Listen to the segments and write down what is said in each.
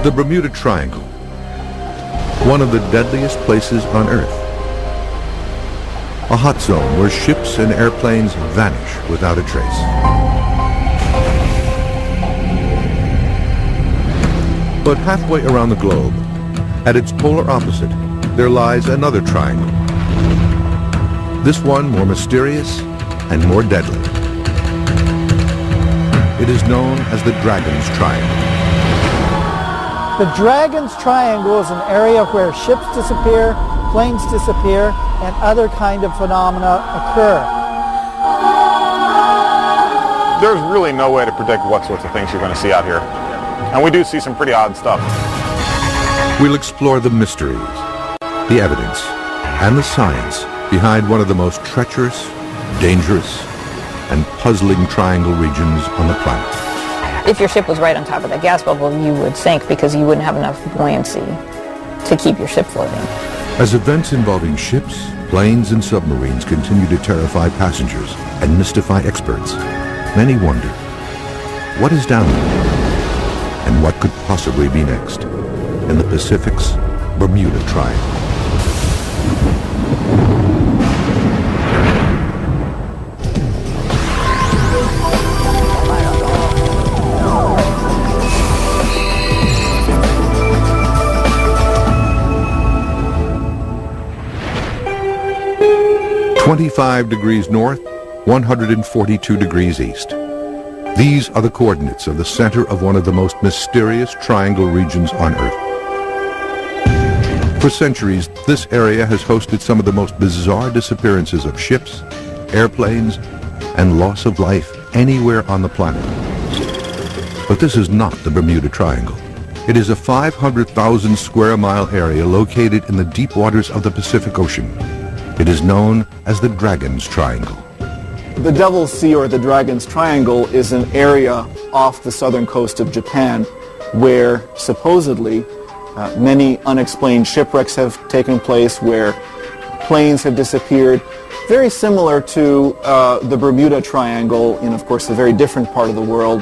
The Bermuda Triangle, one of the deadliest places on Earth. A hot zone where ships and airplanes vanish without a trace. But halfway around the globe, at its polar opposite, there lies another triangle. This one more mysterious and more deadly. It is known as the Dragon's Triangle. The Dragon's Triangle is an area where ships disappear, planes disappear, and other kind of phenomena occur. There's really no way to predict what sorts of things you're going to see out here. And we do see some pretty odd stuff. We'll explore the mysteries, the evidence, and the science behind one of the most treacherous, dangerous, and puzzling triangle regions on the planet. If your ship was right on top of that gas bubble, you would sink because you wouldn't have enough buoyancy to keep your ship floating. As events involving ships, planes, and submarines continue to terrify passengers and mystify experts, many wonder, what is down there? And what could possibly be next in the Pacific's Bermuda Triangle? 25 degrees north, 142 degrees east. These are the coordinates of the center of one of the most mysterious triangle regions on Earth. For centuries, this area has hosted some of the most bizarre disappearances of ships, airplanes, and loss of life anywhere on the planet. But this is not the Bermuda Triangle. It is a 500,000 square mile area located in the deep waters of the Pacific Ocean. It is known as the Dragon's Triangle. The Devil's Sea, or the Dragon's Triangle, is an area off the southern coast of Japan where supposedly many unexplained shipwrecks have taken place, where planes have disappeared, very similar to the Bermuda Triangle in, of course, a very different part of the world.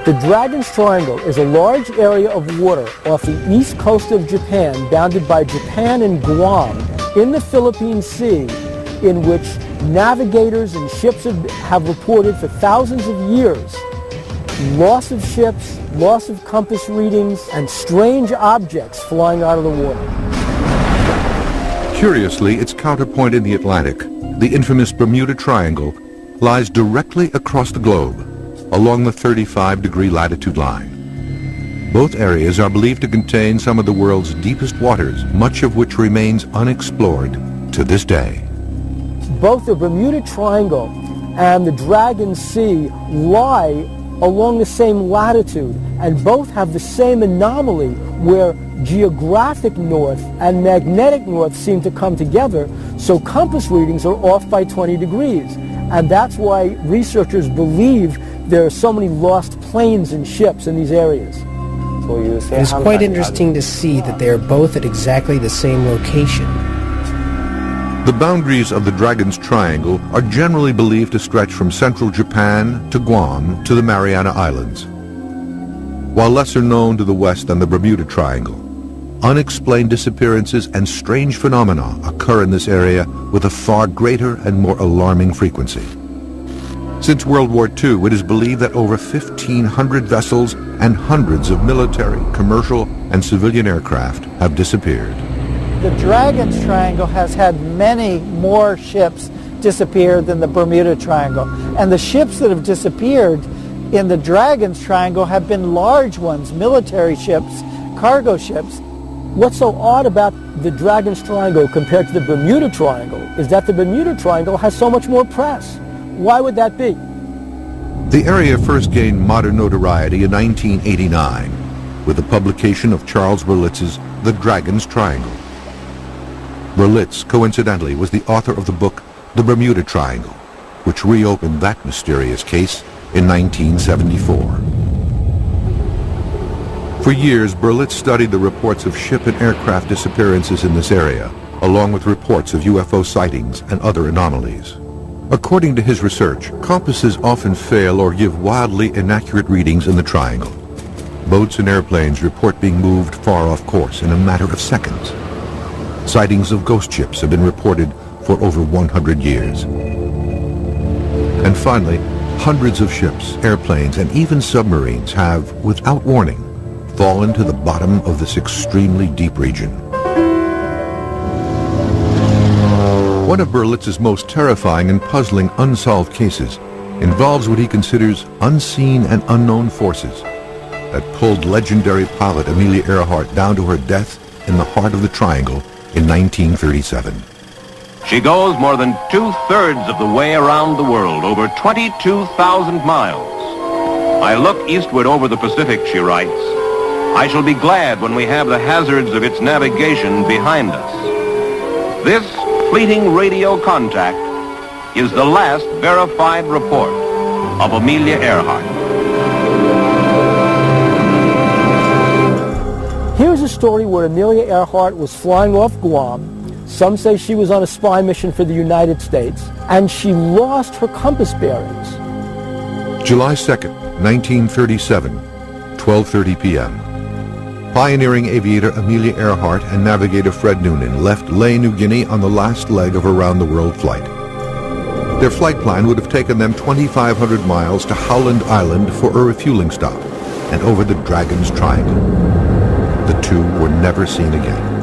The Dragon's Triangle is a large area of water off the east coast of Japan, bounded by Japan and Guam, in the Philippine Sea, in which navigators and ships have reported for thousands of years loss of ships, loss of compass readings, and strange objects flying out of the water. Curiously, its counterpoint in the Atlantic, the infamous Bermuda Triangle, lies directly across the globe, along the 35-degree latitude line. Both areas are believed to contain some of the world's deepest waters, much of which remains unexplored to this day. Both the Bermuda Triangle and the Dragon's Sea lie along the same latitude, and both have the same anomaly where geographic north and magnetic north seem to come together, so compass readings are off by 20 degrees. And that's why researchers believe there are so many lost planes and ships in these areas. It is quite interesting to see that they are both at exactly the same location. The boundaries of the Dragon's Triangle are generally believed to stretch from central Japan to Guam to the Mariana Islands. While lesser known to the west than the Bermuda Triangle, unexplained disappearances and strange phenomena occur in this area with a far greater and more alarming frequency. Since World War II, it is believed that over 1,500 vessels and hundreds of military, commercial, and civilian aircraft have disappeared. The Dragon's Triangle has had many more ships disappear than the Bermuda Triangle. And the ships that have disappeared in the Dragon's Triangle have been large ones, military ships, cargo ships. What's so odd about the Dragon's Triangle compared to the Bermuda Triangle is that the Bermuda Triangle has so much more press. Why would that be? The area first gained modern notoriety in 1989 with the publication of Charles Berlitz's The Dragon's Triangle. Berlitz, coincidentally, was the author of the book The Bermuda Triangle, which reopened that mysterious case in 1974. For years, Berlitz studied the reports of ship and aircraft disappearances in this area, along with reports of UFO sightings and other anomalies. According to his research, compasses often fail or give wildly inaccurate readings in the triangle. boats and airplanes report being moved far off course in a matter of seconds. Sightings of ghost ships have been reported for over 100 years. And finally, hundreds of ships, airplanes, and even submarines have, without warning, fallen to the bottom of this extremely deep region. One of Berlitz's most terrifying and puzzling unsolved cases involves what he considers unseen and unknown forces that pulled legendary pilot Amelia Earhart down to her death in the heart of the Triangle in 1937. She goes more than 2/3 of the way around the world, over 22,000 miles. I look eastward over the Pacific, she writes. I shall be glad when we have the hazards of its navigation behind us. This fleeting radio contact is the last verified report of Amelia Earhart. Here's a story where Amelia Earhart was flying off Guam. Some say she was on a spy mission for the United States, and she lost her compass bearings. July 2nd, 1937, 12:30 p.m. Pioneering aviator Amelia Earhart and navigator Fred Noonan left Lae, New Guinea on the last leg of a round-the-world flight. Their flight plan would have taken them 2,500 miles to Howland Island for a refueling stop and over the Dragon's Triangle. The two were never seen again.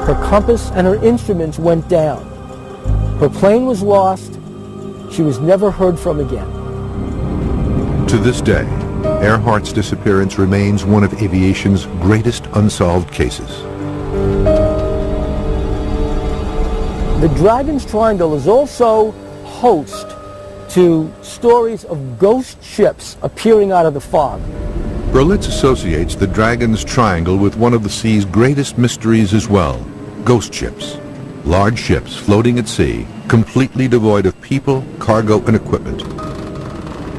Her compass and her instruments went down. Her plane was lost. She was never heard from again. To this day, Earhart's disappearance remains one of aviation's greatest unsolved cases. The Dragon's Triangle is also host to stories of ghost ships appearing out of the fog. Berlitz associates the Dragon's Triangle with one of the sea's greatest mysteries as well, ghost ships. Large ships floating at sea, completely devoid of people, cargo, and equipment.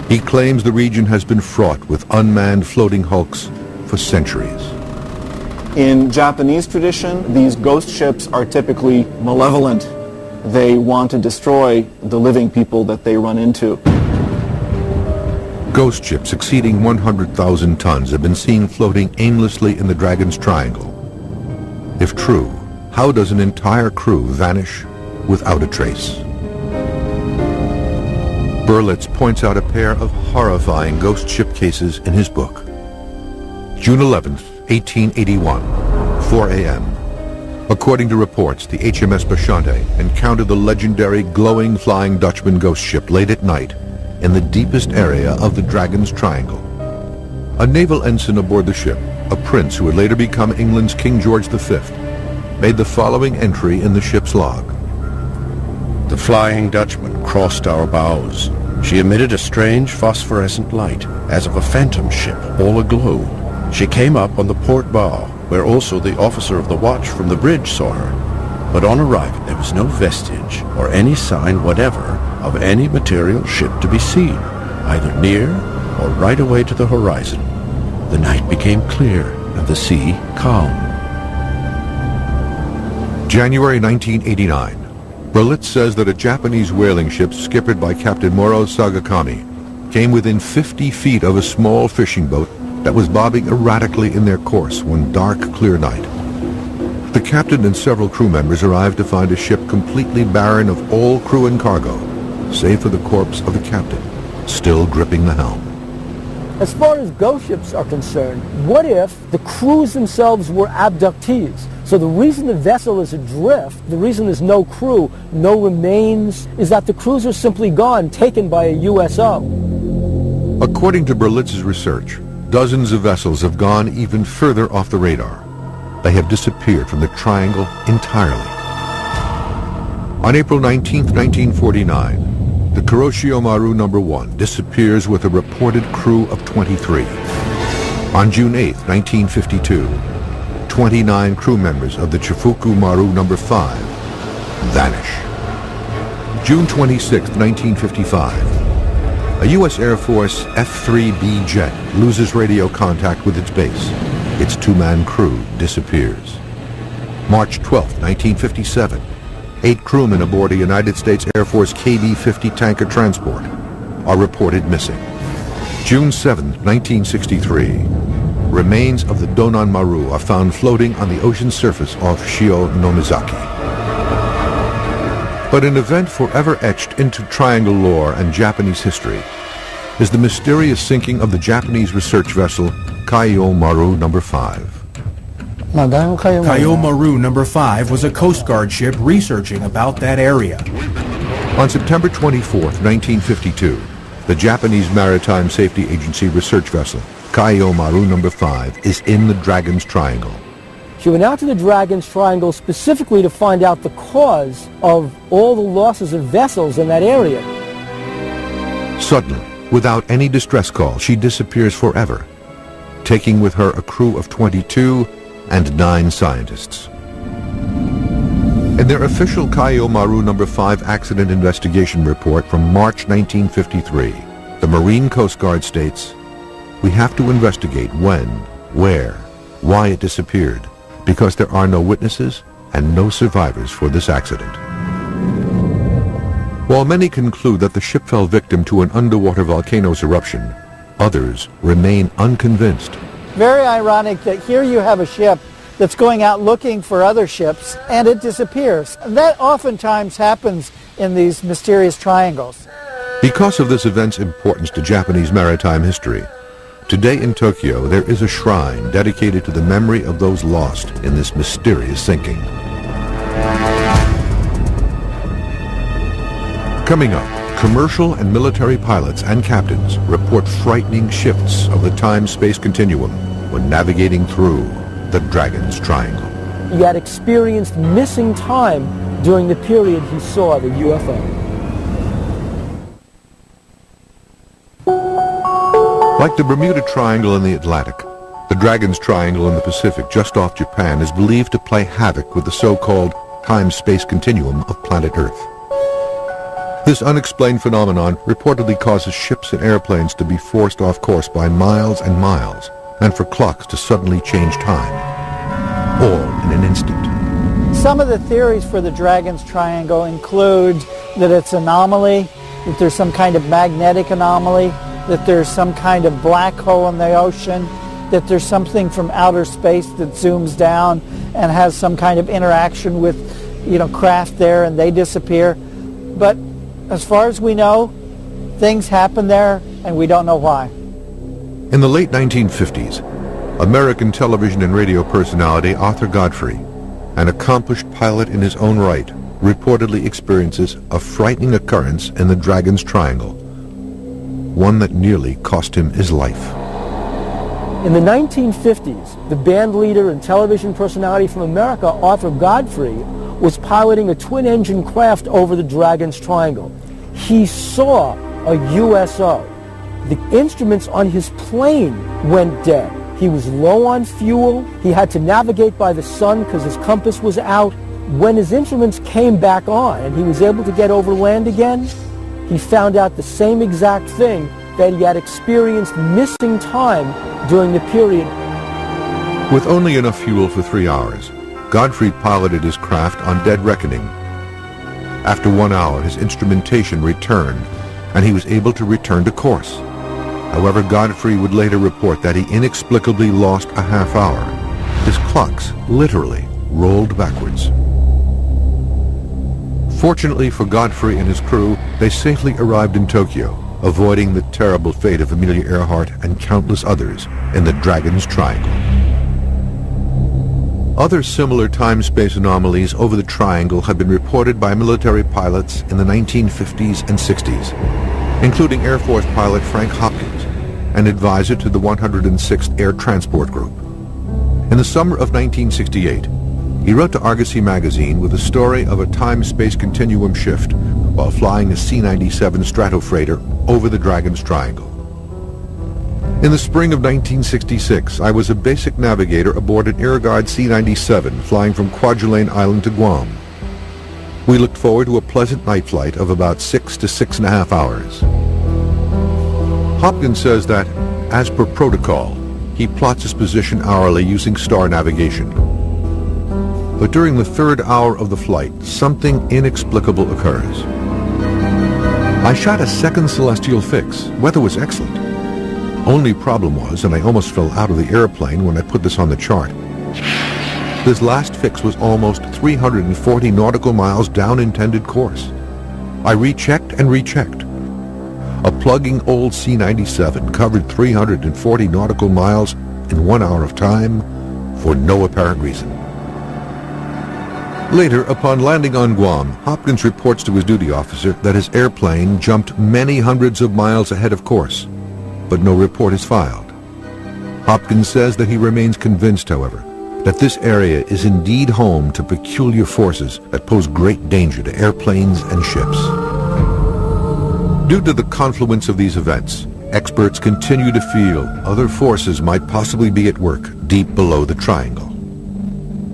He claims the region has been fraught with unmanned floating hulks for centuries. In Japanese tradition, these ghost ships are typically malevolent. They want to destroy the living people that they run into. Ghost ships exceeding 100,000 tons have been seen floating aimlessly in the Dragon's Triangle. If true, how does an entire crew vanish without a trace? Berlitz points out a pair of horrifying ghost ship cases in his book. June 11th, 1881, 4 a.m. According to reports, the HMS Bashante encountered the legendary glowing Flying Dutchman ghost ship late at night in the deepest area of the Dragon's Triangle. A naval ensign aboard the ship, a prince who would later become England's King George V, made the following entry in the ship's log. The Flying Dutchman crossed our bows. She emitted a strange phosphorescent light, as of a phantom ship, all aglow. She came up on the port bow, where also the officer of the watch from the bridge saw her. But on arriving, there was no vestige or any sign whatever of any material ship to be seen, either near or right away to the horizon. The night became clear and the sea calm. January 1989. Berlitz says that a Japanese whaling ship skippered by Captain Moro Sagakami came within 50 feet of a small fishing boat that was bobbing erratically in their course one dark, clear night. The captain and several crew members arrived to find a ship completely barren of all crew and cargo, save for the corpse of the captain, still gripping the helm. As far as ghost ships are concerned, what if the crews themselves were abductees? So the reason the vessel is adrift, the reason there's no crew, no remains, is that the crews are simply gone, taken by a USO. According to Berlitz's research, dozens of vessels have gone even further off the radar. They have disappeared from the Triangle entirely. On April 19, 1949, the Kuroshio Maru No. 1 disappears with a reported crew of 23. On June 8, 1952, 29 crew members of the Chifuku Maru No. 5 vanish. June 26, 1955, a U.S. Air Force F-3B jet loses radio contact with its base. Its two-man crew disappears. March 12, 1957, 8 crewmen aboard a United States Air Force KD-50 tanker transport are reported missing. June 7, 1963. Remains of the Donan Maru are found floating on the ocean surface off Shio Nomizaki. But an event forever etched into triangle lore and Japanese history is the mysterious sinking of the Japanese research vessel Kaiyo Maru No. 5. Kaiyo Maru No. 5 was a Coast Guard ship researching about that area. On September 24, 1952, the Japanese Maritime Safety Agency research vessel Kaiyo Maru No. 5 is in the Dragon's Triangle. She went out to the Dragon's Triangle specifically to find out the cause of all the losses of vessels in that area. Suddenly, without any distress call, she disappears forever, taking with her a crew of 22 and 9 scientists. In their official Kaiyo Maru No. 5 accident investigation report from March 1953, the Marine Coast Guard states, "We have to investigate when, where, why it disappeared, because there are no witnesses and no survivors for this accident." While many conclude that the ship fell victim to an underwater volcano's eruption, others remain unconvinced. Very ironic that here you have a ship that's going out looking for other ships and it disappears. That oftentimes happens in these mysterious triangles. Because of this event's importance to Japanese maritime history, today in Tokyo there is a shrine dedicated to the memory of those lost in this mysterious sinking. Coming up, commercial and military pilots and captains report frightening shifts of the time-space continuum when navigating through the Dragon's Triangle. He had experienced missing time during the period he saw the UFO. Like the Bermuda Triangle in the Atlantic, the Dragon's Triangle in the Pacific just off Japan is believed to play havoc with the so-called time-space continuum of planet Earth. This unexplained phenomenon reportedly causes ships and airplanes to be forced off course by miles and miles, and for clocks to suddenly change time, all in an instant. Some of the theories for the Dragon's Triangle include that it's anomaly, that there's some kind of magnetic anomaly, that there's some kind of black hole in the ocean, that there's something from outer space that zooms down and has some kind of interaction with, craft there and they disappear. But as far as we know, things happen there and we don't know why. In the late 1950s, American television and radio personality Arthur Godfrey, an accomplished pilot in his own right, reportedly experiences a frightening occurrence in the Dragon's Triangle, one that nearly cost him his life. In the 1950s, the band leader and television personality from America, Arthur Godfrey, was piloting a twin-engine craft over the Dragon's Triangle. He saw a USO. The instruments on his plane went dead. He was low on fuel. He had to navigate by the sun because his compass was out. When his instruments came back on and he was able to get over land again, he found out the same exact thing that he had experienced missing time during the period. With only enough fuel for 3 hours, Godfrey piloted his craft on dead reckoning. After 1 hour, his instrumentation returned, and he was able to return to course. However, Godfrey would later report that he inexplicably lost a half hour. His clocks literally rolled backwards. Fortunately for Godfrey and his crew, they safely arrived in Tokyo, avoiding the terrible fate of Amelia Earhart and countless others in the Dragon's Triangle. Other similar time-space anomalies over the Triangle have been reported by military pilots in the 1950s and 60s, including Air Force pilot Frank Hopkins, an advisor to the 106th Air Transport Group. In the summer of 1968, he wrote to Argosy magazine with a story of a time-space continuum shift while flying a C-97 Stratofreighter over the Dragon's Triangle. In the spring of 1966, I was a basic navigator aboard an Irrigard C-97 flying from Kwajalein Island to Guam. We looked forward to a pleasant night flight of about 6 to 6.5 hours. Hopkins says that, as per protocol, he plots his position hourly using star navigation. But during the 3rd hour of the flight, something inexplicable occurs. I shot a second celestial fix. Weather was excellent. Only problem was, and I almost fell out of the airplane when I put this on the chart, this last fix was almost 340 nautical miles down intended course. I rechecked and rechecked. A plugging old C-97 covered 340 nautical miles in 1 hour of time for no apparent reason. Later, upon landing on Guam, Hopkins reports to his duty officer that his airplane jumped many hundreds of miles ahead of course, but no report is filed. Hopkins says that he remains convinced, however, that this area is indeed home to peculiar forces that pose great danger to airplanes and ships. Due to the confluence of these events, experts continue to feel other forces might possibly be at work deep below the triangle.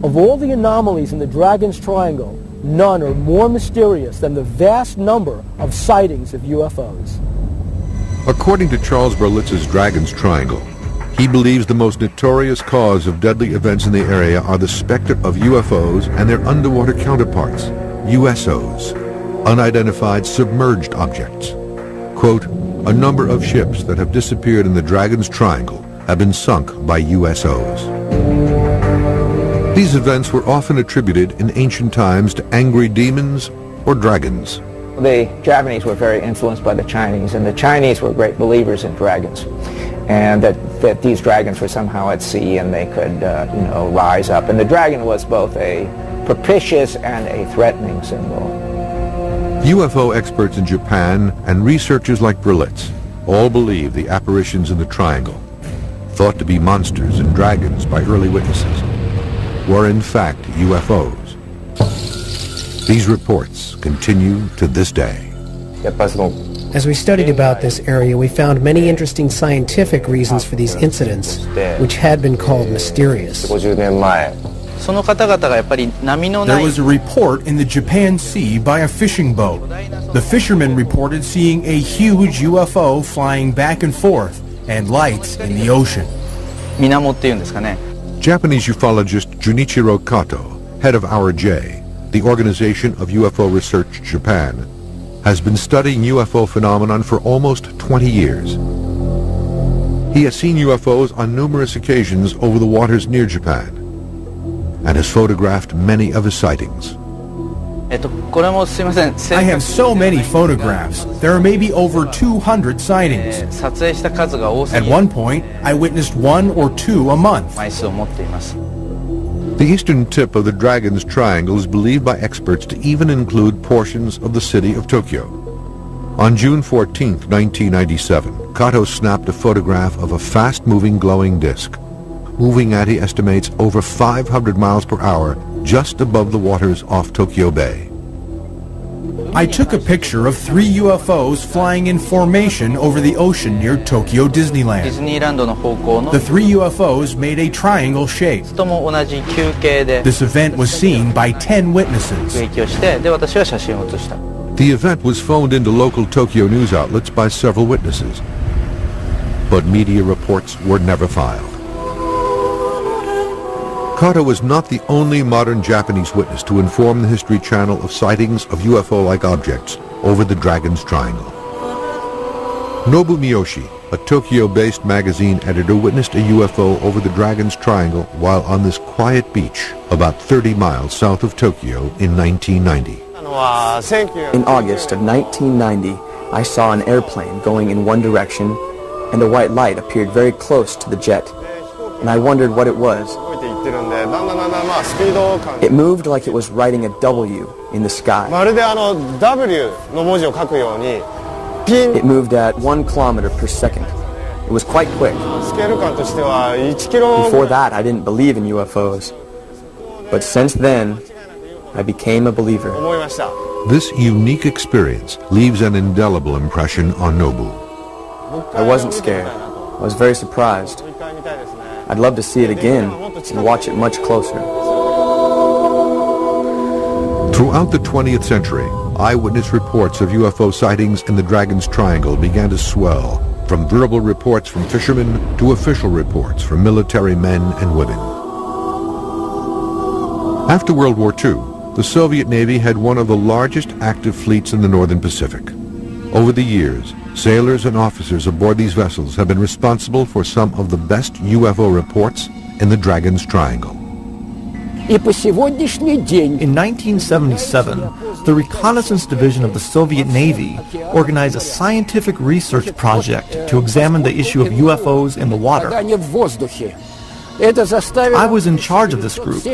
Of all the anomalies in the Dragon's Triangle, none are more mysterious than the vast number of sightings of UFOs. According to Charles Berlitz's Dragon's Triangle, he believes the most notorious cause of deadly events in the area are the specter of UFOs and their underwater counterparts, USOs, unidentified submerged objects. Quote, a number of ships that have disappeared in the Dragon's Triangle have been sunk by USOs. These events were often attributed in ancient times to angry demons or dragons. The Japanese were very influenced by the Chinese, and the Chinese were great believers in dragons, and that these dragons were somehow at sea and they could, rise up. And the dragon was both a propitious and a threatening symbol. UFO experts in Japan and researchers like Berlitz all believe the apparitions in the triangle, thought to be monsters and dragons by early witnesses, were in fact UFOs. These reports continue to this day. As we studied about this area, we found many interesting scientific reasons for these incidents, which had been called mysterious. There was a report in the Japan Sea by a fishing boat. The fishermen reported seeing a huge UFO flying back and forth and lights in the ocean. Japanese ufologist Junichiro Kato, head of OurJ, the Organization of UFO Research Japan, has been studying UFO phenomenon for almost 20 years. He has seen UFOs on numerous occasions over the waters near Japan and has photographed many of his sightings. I have so many photographs. There are maybe over 200 sightings. At one point, I witnessed 1 or 2 a month. The eastern tip of the Dragon's Triangle is believed by experts to even include portions of the city of Tokyo. On June 14, 1997, Kato snapped a photograph of a fast-moving glowing disk, moving at, he estimates, over 500 miles per hour just above the waters off Tokyo Bay. I took a picture of 3 UFOs flying in formation over the ocean near Tokyo Disneyland. The 3 UFOs made a triangle shape. This event was seen by 10 witnesses. The event was phoned into local Tokyo news outlets by several witnesses, but media reports were never filed. Kato was not the only modern Japanese witness to inform the History Channel of sightings of UFO-like objects over the Dragon's Triangle. Nobu Miyoshi, a Tokyo-based magazine editor, witnessed a UFO over the Dragon's Triangle while on this quiet beach about 30 miles south of Tokyo in 1990. In August of 1990, I saw an airplane going in one direction, and a white light appeared very close to the jet, and I wondered what it was. It moved like it was writing a W in the sky. It moved at 1 kilometer per second. It was quite quick. Before that, I didn't believe in UFOs. But since then, I became a believer. This unique experience leaves an indelible impression on Nobu. I wasn't scared. I was very surprised. I'd love to see it again and watch it much closer. Throughout the 20th century, eyewitness reports of UFO sightings in the Dragon's Triangle began to swell, from verbal reports from fishermen to official reports from military men and women. After World War II, the Soviet Navy had one of the largest active fleets in the Northern Pacific. Over the years, Sailors and officers aboard these vessels have been responsible for some of the best UFO reports in the Dragon's Triangle. In 1977, the Reconnaissance Division of the Soviet Navy organized a scientific research project to examine the issue of UFOs in the water. I was in charge of this group. At the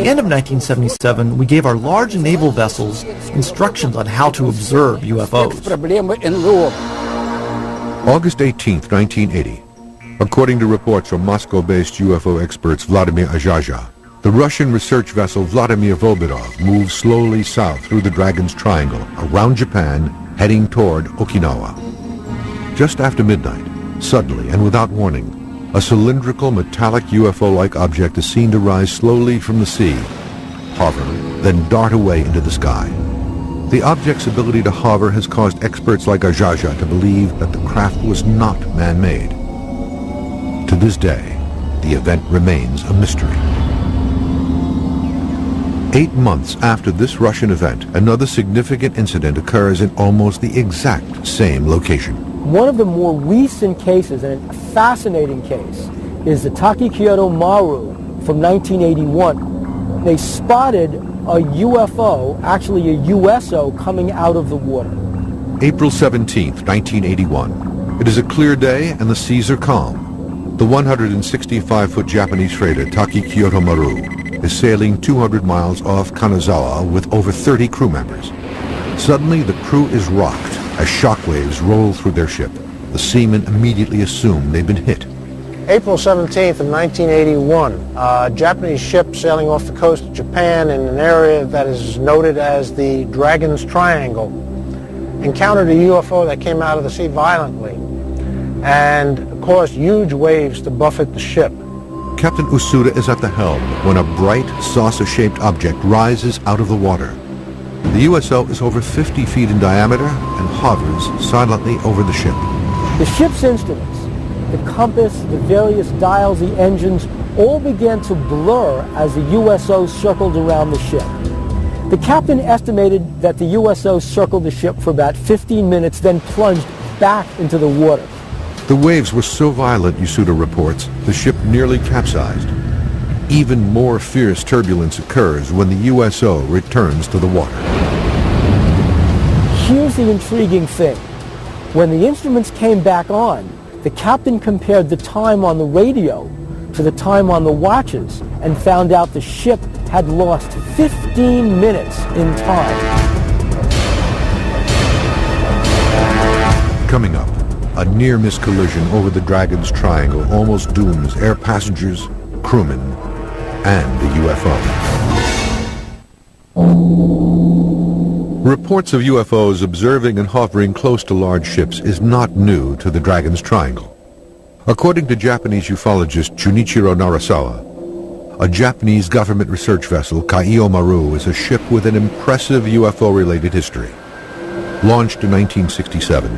end of 1977, we gave our large naval vessels instructions on how to observe UFOs. August 18, 1980. According to reports from Moscow-based UFO experts Vladimir Azhaja, the Russian research vessel Vladimir Volbirov moved slowly south through the Dragon's Triangle, around Japan, heading toward Okinawa. Just after midnight, suddenly and without warning, a cylindrical metallic UFO-like object is seen to rise slowly from the sea, hover, then dart away into the sky. The object's ability to hover has caused experts like Azhaja to believe that the craft was not man-made. To this day, the event remains a mystery. 8 months after this Russian event, another significant incident occurs in almost the exact same location. One of the more recent cases, and a fascinating case, is the Takikyoto Maru from 1981. They spotted a UFO, actually a USO, coming out of the water. April 17th, 1981. It is a clear day and the seas are calm. The 165-foot Japanese freighter Takikyoto Maru is sailing 200 miles off Kanazawa with over 30 crew members. Suddenly, the crew is rocked as shockwaves roll through their ship. The seamen immediately assume they've been hit. April 17th of 1981, a Japanese ship sailing off the coast of Japan in an area that is noted as the Dragon's Triangle encountered a UFO that came out of the sea violently and caused huge waves to buffet the ship. Captain Usuda is at the helm when a bright, saucer-shaped object rises out of the water. The USO is over 50 feet in diameter and hovers silently over the ship. The ship's instruments, the compass, the various dials, the engines, all began to blur as the USO circled around the ship. The captain estimated that the USO circled the ship for about 15 minutes, then plunged back into the water. The waves were so violent, Usuda reports, the ship nearly capsized. Even more fierce turbulence occurs when the USO returns to the water. Here's the intriguing thing. When the instruments came back on, the captain compared the time on the radio to the time on the watches and found out the ship had lost 15 minutes in time. Coming up, a near-miss collision over the Dragon's Triangle almost dooms air passengers, crewmen, and the UFO. Reports of UFOs observing and hovering close to large ships is not new to the Dragon's Triangle. According to Japanese ufologist Junichiro Narasawa, a Japanese government research vessel, Kaiyo Maru, is a ship with an impressive UFO-related history. Launched in 1967,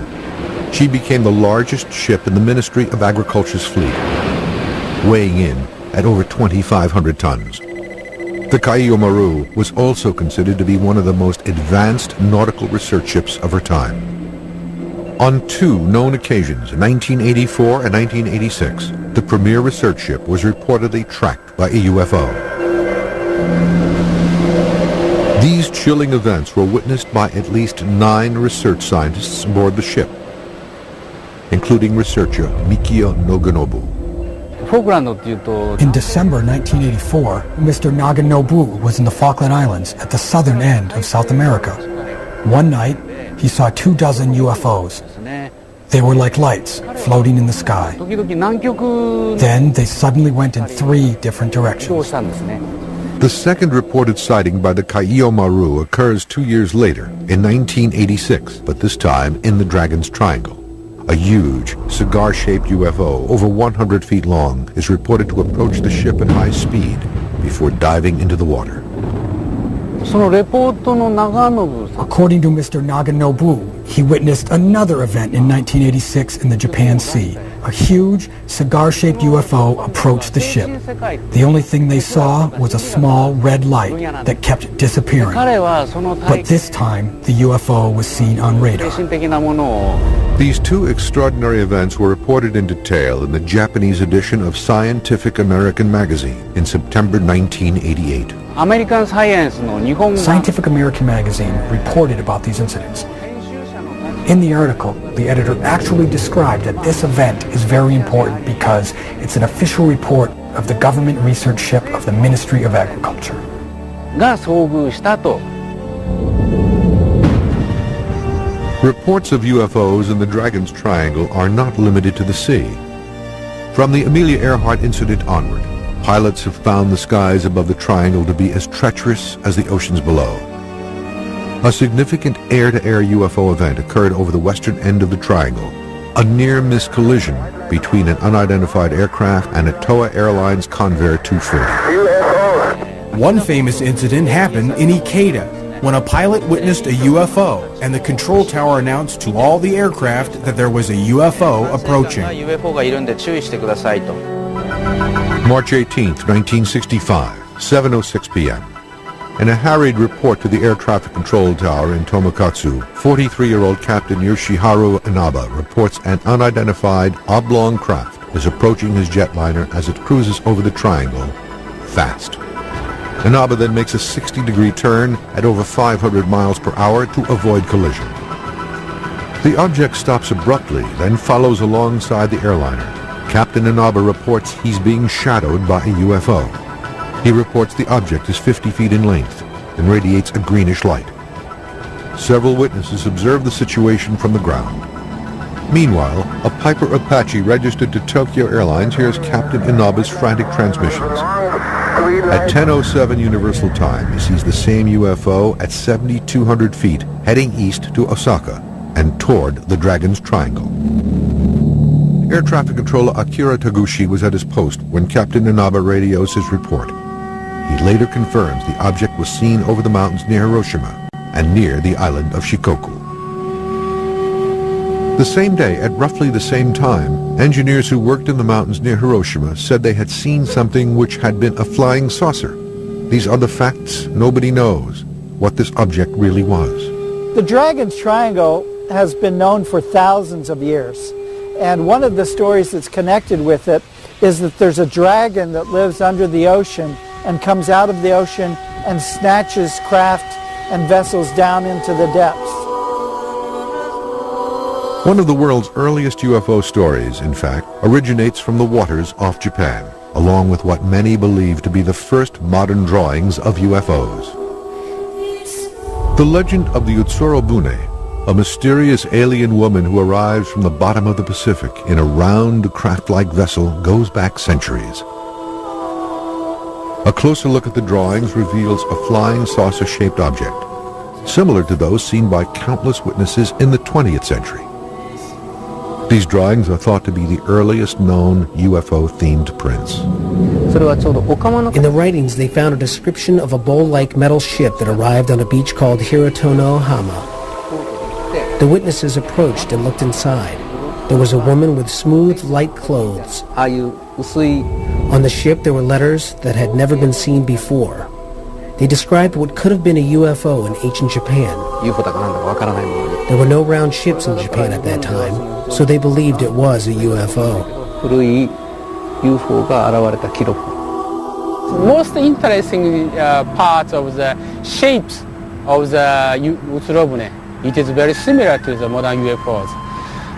she became the largest ship in the Ministry of Agriculture's fleet, weighing in at over 2,500 tons. The Kaiyo Maru was also considered to be one of the most advanced nautical research ships of her time. On 2 known occasions, in 1984 and 1986, the premier research ship was reportedly tracked by a UFO. These chilling events were witnessed by at least 9 research scientists aboard the ship, including researcher Mikio Noganobu. In December 1984, Mr. Naganobu was in the Falkland Islands at the southern end of South America. One night, he saw 24 UFOs. They were like lights floating in the sky. Then they suddenly went in 3 different directions. The second reported sighting by the Kaiyo Maru occurs 2 years later, in 1986, but this time in the Dragon's Triangle. A huge, cigar-shaped UFO, over 100 feet long, is reported to approach the ship at high speed before diving into the water. According to Mr. Naganobu, he witnessed another event in 1986 in the Japan Sea. A huge, cigar-shaped UFO approached the ship. The only thing they saw was a small red light that kept disappearing. But this time, the UFO was seen on radar. These two extraordinary events were reported in detail in the Japanese edition of Scientific American magazine in September 1988. Scientific American magazine reported about these incidents. In the article, the editor actually described that this event is very important because it's an official report of the government research ship of the Ministry of Agriculture. Reports of UFOs in the Dragon's Triangle are not limited to the sea. From the Amelia Earhart incident onward, pilots have found the skies above the triangle to be as treacherous as the oceans below. A significant air-to-air UFO event occurred over the western end of the triangle, a near-miss collision between an unidentified aircraft and a TOA Airlines Convair 240. One famous incident happened in Ikeda, when a pilot witnessed a UFO and the control tower announced to all the aircraft that there was a UFO approaching. March 18th, 1965, 7:06 p.m. In a harried report to the air traffic control tower in Tomakatsu, 43-year-old Captain Yoshiharu Inaba reports an unidentified oblong craft is approaching his jetliner as it cruises over the triangle, fast. Inaba then makes a 60-degree turn at over 500 miles per hour to avoid collision. The object stops abruptly, then follows alongside the airliner. Captain Inaba reports he's being shadowed by a UFO. He reports the object is 50 feet in length and radiates a greenish light. Several witnesses observe the situation from the ground. Meanwhile, a Piper Apache registered to Tokyo Airlines hears Captain Inaba's frantic transmissions. At 10:07 Universal Time, he sees the same UFO at 7,200 feet, heading east to Osaka and toward the Dragon's Triangle. Air traffic controller Akira Taguchi was at his post when Captain Inaba radios his report. He later confirms the object was seen over the mountains near Hiroshima and near the island of Shikoku. The same day, at roughly the same time, engineers who worked in the mountains near Hiroshima said they had seen something which had been a flying saucer. These are the facts. Nobody knows what this object really was. The Dragon's Triangle has been known for thousands of years. And one of the stories that's connected with it is that there's a dragon that lives under the ocean and comes out of the ocean and snatches craft and vessels down into the depths. One of the world's earliest UFO stories, in fact, originates from the waters off Japan, along with what many believe to be the first modern drawings of UFOs. The legend of the Utsuro Bune, a mysterious alien woman who arrives from the bottom of the Pacific in a round, craft-like vessel, goes back centuries. A closer look at the drawings reveals a flying saucer-shaped object, similar to those seen by countless witnesses in the 20th century. These drawings are thought to be the earliest known UFO-themed prints. In the writings, they found a description of a bowl-like metal ship that arrived on a beach called Hirotono-hama. The witnesses approached and looked inside. There was a woman with smooth, light clothes. On the ship, there were letters that had never been seen before. They described what could have been a UFO in ancient Japan. There were no round ships in Japan at that time, so they believed it was a UFO. Most interesting part of the shapes of the Utsuro Bune. It is very similar to the modern UFOs.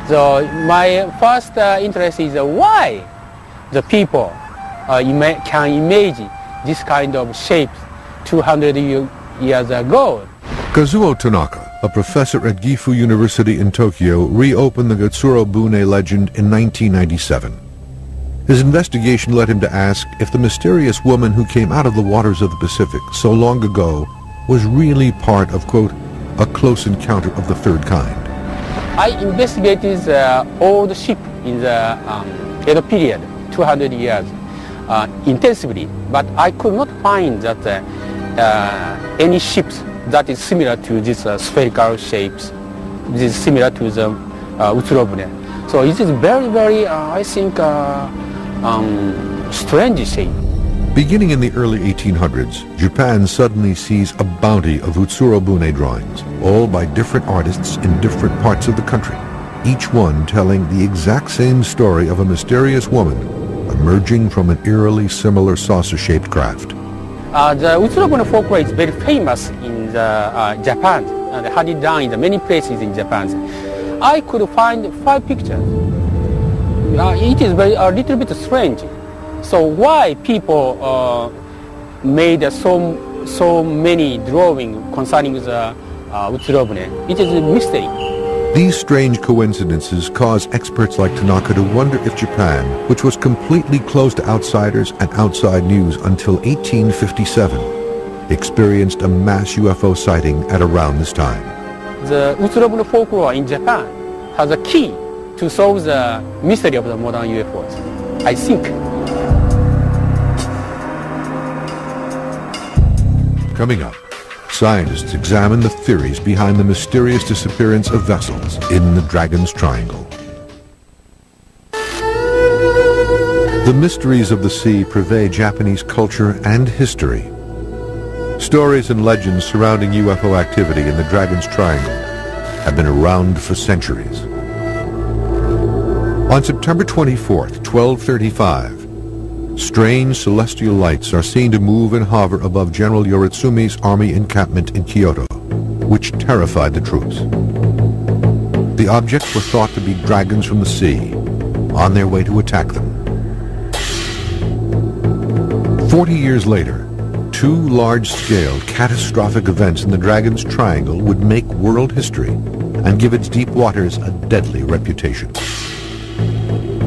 So my first interest is why the people can imagine this kind of shape 200 years ago. Kazuo Tanaka, a professor at Gifu University in Tokyo, reopened the Utsuro Bune legend in 1997. His investigation led him to ask if the mysterious woman who came out of the waters of the Pacific so long ago was really part of, quote, a close encounter of the third kind. I investigated the old ship in the Edo period, 200 years, intensively, but I could not find that any ships that is similar to these spherical shapes. which is similar to the Utsurobune. So it is very, very, I think, strange shape. Beginning in the early 1800s, Japan suddenly sees a bounty of Utsurobune drawings, all by different artists in different parts of the country, each one telling the exact same story of a mysterious woman emerging from an eerily similar saucer-shaped craft. The Utsurobune folklore is very famous in Japan, and had it done in many places in Japan. I could find 5 pictures. It is a little bit strange. So why people made so many drawings concerning the Utsurobune? It is a mystery. These strange coincidences cause experts like Tanaka to wonder if Japan, which was completely closed to outsiders and outside news until 1857, experienced a mass UFO sighting at around this time. The Utsurobune folklore in Japan has a key to solve the mystery of the modern UFOs, I think. Coming up, scientists examine the theories behind the mysterious disappearance of vessels in the Dragon's Triangle. The mysteries of the sea pervade Japanese culture and history. Stories and legends surrounding UFO activity in the Dragon's Triangle have been around for centuries. On September 24th, 1235, strange celestial lights are seen to move and hover above General Yoritsumi's army encampment in Kyoto, which terrified the troops. The objects were thought to be dragons from the sea, on their way to attack them. 40 years later, 2 large-scale catastrophic events in the Dragon's Triangle would make world history and give its deep waters a deadly reputation.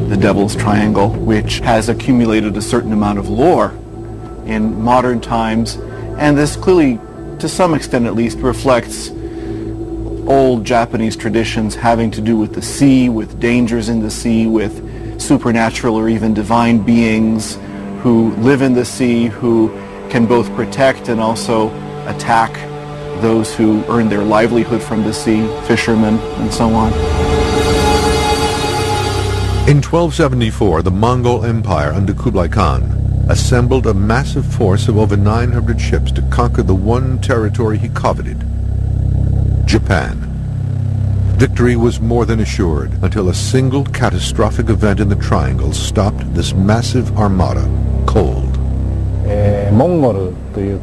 The Devil's Triangle, which has accumulated a certain amount of lore in modern times, and this clearly, to some extent at least, reflects old Japanese traditions having to do with the sea, with dangers in the sea, with supernatural or even divine beings who live in the sea, who can both protect and also attack those who earn their livelihood from the sea, fishermen and so on. In 1274, the Mongol Empire under Kublai Khan assembled a massive force of over 900 ships to conquer the one territory he coveted, Japan. Victory was more than assured until a single catastrophic event in the Triangle stopped this massive armada cold.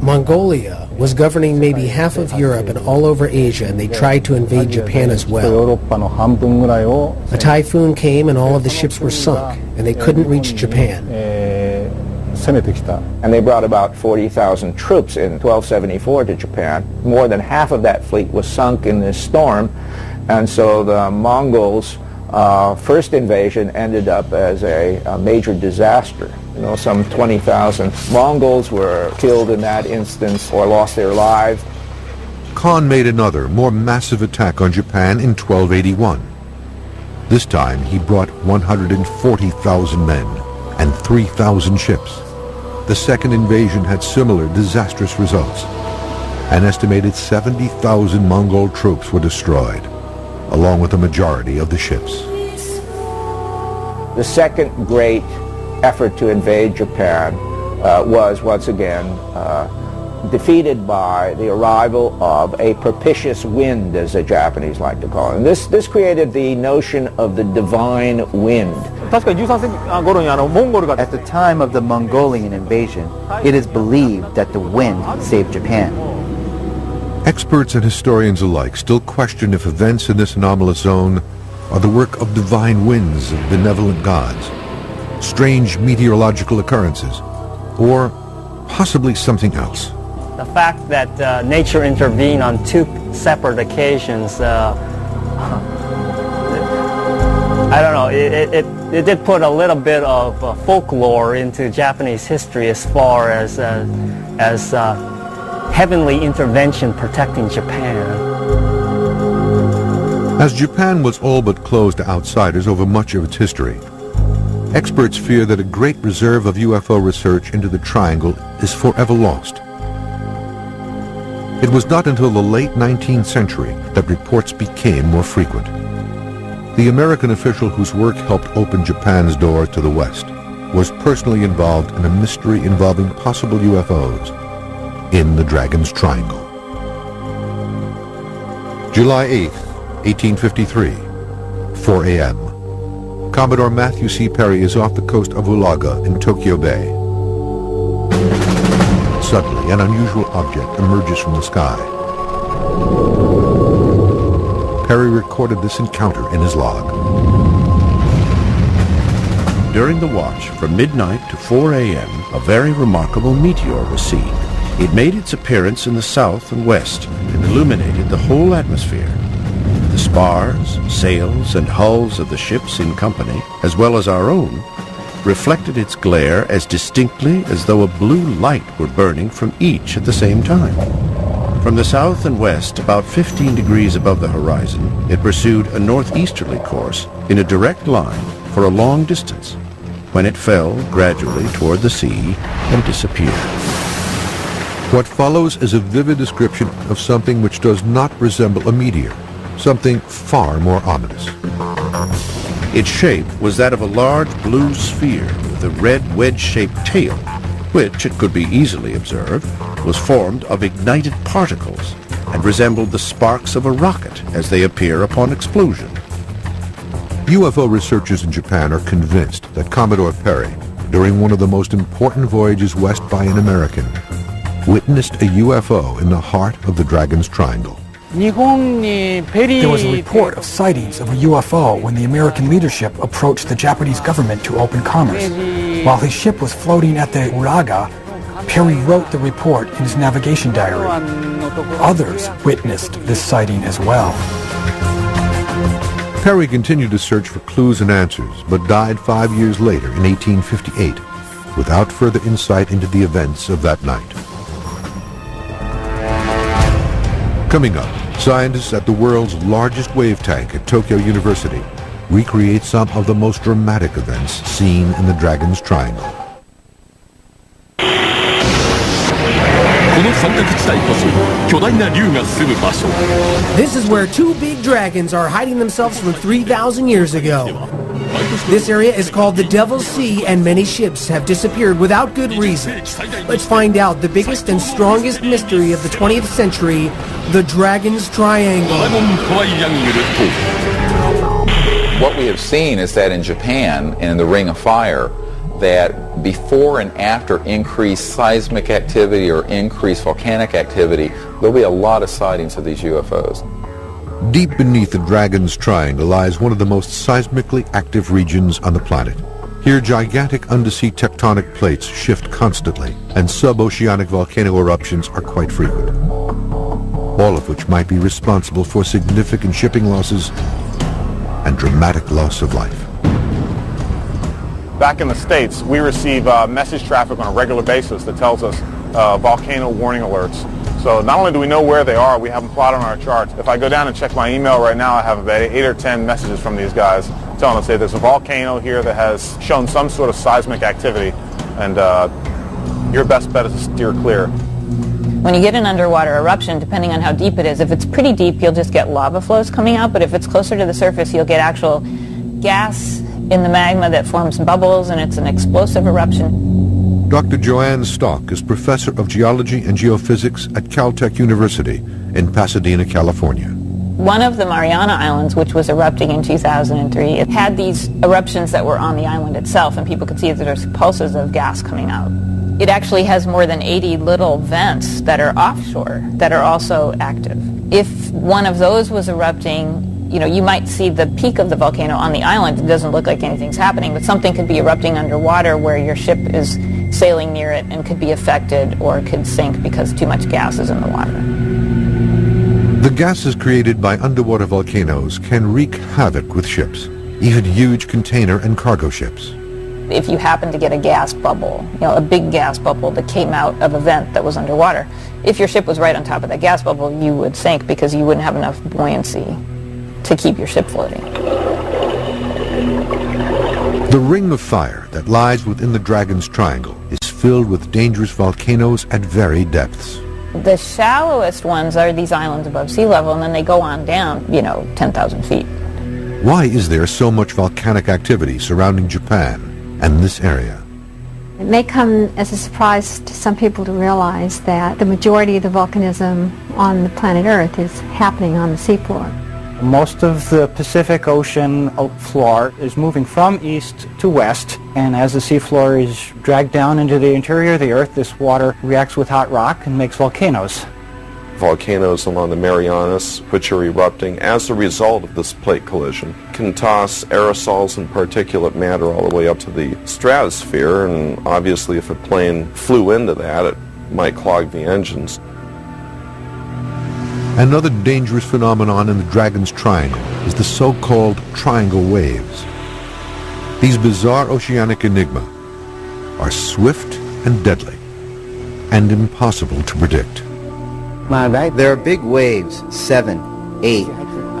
Mongolia was governing maybe half of Europe and all over Asia, and they tried to invade Japan as well. A typhoon came and all of the ships were sunk, and they couldn't reach Japan. And they brought about 40,000 troops in 1274 to Japan. More than half of that fleet was sunk in this storm, and so the Mongols' first invasion ended up as a major disaster. You know, some 20,000 Mongols were killed in that instance or lost their lives. Khan made another, more massive attack on Japan in 1281. This time he brought 140,000 men and 3,000 ships. The second invasion had similar disastrous results. An estimated 70,000 Mongol troops were destroyed, along with the majority of the ships. The second great effort to invade Japan was once again defeated by the arrival of a propitious wind, as the Japanese like to call it. And this created the notion of the divine wind. At the time of the Mongolian invasion, it is believed that the wind saved Japan. Experts and historians alike still question if events in this anomalous zone are the work of divine winds of benevolent gods, strange meteorological occurrences, or possibly something else. The fact that nature intervened on 2 separate occasions, I don't know, it did put a little bit of folklore into Japanese history as far as heavenly intervention protecting Japan. As Japan was all but closed to outsiders over much of its history, experts fear that a great reserve of UFO research into the Triangle is forever lost. It was not until the late 19th century that reports became more frequent. The American official whose work helped open Japan's door to the West was personally involved in a mystery involving possible UFOs in the Dragon's Triangle. July 8, 1853, 4 a.m. Commodore Matthew C. Perry is off the coast of Ulaga in Tokyo Bay. Suddenly, an unusual object emerges from the sky. Perry recorded this encounter in his log. During the watch from midnight to 4 a.m., a very remarkable meteor was seen. It made its appearance in the south and west and illuminated the whole atmosphere. The spars, sails, and hulls of the ships in company, as well as our own, reflected its glare as distinctly as though a blue light were burning from each at the same time. From the south and west, about 15 degrees above the horizon, it pursued a northeasterly course in a direct line for a long distance, when it fell gradually toward the sea and disappeared. What follows is a vivid description of something which does not resemble a meteor, something far more ominous. Its shape was that of a large blue sphere with a red wedge-shaped tail, which, it could be easily observed, was formed of ignited particles and resembled the sparks of a rocket as they appear upon explosion. UFO researchers in Japan are convinced that Commodore Perry, during one of the most important voyages west by an American, witnessed a UFO in the heart of the Dragon's Triangle. There was a report of sightings of a UFO when the American leadership approached the Japanese government to open commerce. While his ship was floating at the Uraga, Perry wrote the report in his navigation diary. Others witnessed this sighting as well. Perry continued to search for clues and answers, but died 5 years later in 1858, without further insight into the events of that night. Coming up, scientists at the world's largest wave tank at Tokyo University recreate some of the most dramatic events seen in the Dragon's Triangle. This is where two big dragons are hiding themselves from 3,000 years ago. This area is called the Devil's Sea, and many ships have disappeared without good reason. Let's find out the biggest and strongest mystery of the 20th century, the Dragon's Triangle. What we have seen is that in Japan and in the Ring of Fire, that before and after increased seismic activity or increased volcanic activity, there'll be a lot of sightings of these UFOs. Deep beneath the Dragon's Triangle lies one of the most seismically active regions on the planet. Here, gigantic undersea tectonic plates shift constantly, and sub-oceanic volcano eruptions are quite frequent, all of which might be responsible for significant shipping losses and dramatic loss of life. Back in the States, we receive message traffic on a regular basis that tells us volcano warning alerts. So not only do we know where they are, we have them plotted on our charts. If I go down and check my email right now, I have about 8 or 10 messages from these guys telling us, hey, there's a volcano here that has shown some sort of seismic activity, and your best bet is to steer clear. When you get an underwater eruption, depending on how deep it is, if it's pretty deep, you'll just get lava flows coming out, but if it's closer to the surface, you'll get actual gas in the magma that forms bubbles, and it's an explosive eruption. Dr. Joanne Stock is professor of geology and geophysics at Caltech University in Pasadena, California. One of the Mariana Islands, which was erupting in 2003, it had these eruptions that were on the island itself, and people could see that there's pulses of gas coming out. It actually has more than 80 little vents that are offshore that are also active. If one of those was erupting, you know, you might see the peak of the volcano on the island. It doesn't look like anything's happening, but something could be erupting underwater where your ship is sailing near it and could be affected or could sink because too much gas is in the water. The gases created by underwater volcanoes can wreak havoc with ships, even huge container and cargo ships. If you happen to get a gas bubble, you know, a big gas bubble that came out of a vent that was underwater, if your ship was right on top of that gas bubble, you would sink because you wouldn't have enough buoyancy to keep your ship floating. The Ring of Fire that lies within the Dragon's Triangle is filled with dangerous volcanoes at varied depths. The shallowest ones are these islands above sea level, and then they go on down, 10,000 feet. Why is there so much volcanic activity surrounding Japan and this area? It may come as a surprise to some people to realize that the majority of the volcanism on the planet Earth is happening on the seafloor. Most of the Pacific Ocean floor is moving from east to west, and as the seafloor is dragged down into the interior of the Earth, this water reacts with hot rock and makes volcanoes. Volcanoes along the Marianas, which are erupting as a result of this plate collision, can toss aerosols and particulate matter all the way up to the stratosphere, and obviously if a plane flew into that, it might clog the engines. Another dangerous phenomenon in the Dragon's Triangle is the so-called triangle waves. These bizarre oceanic enigma are swift and deadly and impossible to predict. There are big waves, 7, 8,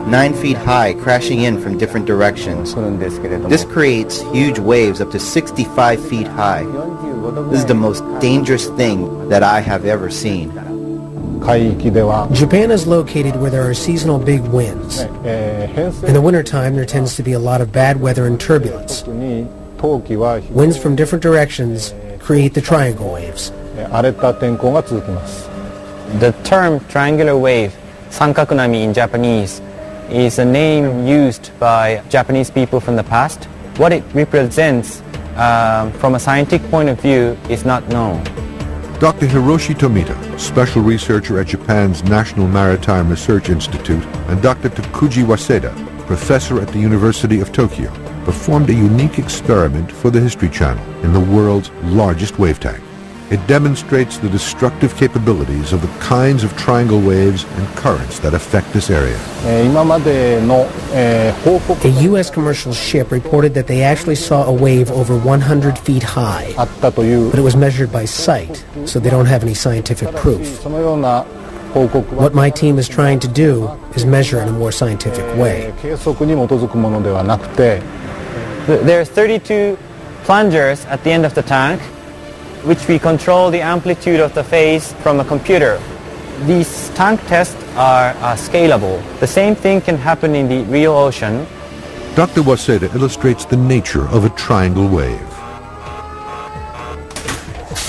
9 feet high, crashing in from different directions. This creates huge waves up to 65 feet high. This is the most dangerous thing that I have ever seen. Japan is located where there are seasonal big winds. In the wintertime, there tends to be a lot of bad weather and turbulence. Winds from different directions create the triangle waves. The term triangular wave, sankakunami in Japanese, is a name used by Japanese people from the past. What it represents from a scientific point of view is not known. Dr. Hiroshi Tomita, special researcher at Japan's National Maritime Research Institute, and Dr. Takuji Waseda, professor at the University of Tokyo, performed a unique experiment for the History Channel in the world's largest wave tank. It demonstrates the destructive capabilities of the kinds of triangle waves and currents that affect this area. A U.S. commercial ship reported that they actually saw a wave over 100 feet high, but it was measured by sight, so they don't have any scientific proof. What my team is trying to do is measure in a more scientific way. There are 32 plungers at the end of the tank, which we control the amplitude of the phase from a computer. These tank tests are scalable. The same thing can happen in the real ocean. Dr. Waseda illustrates the nature of a triangle wave.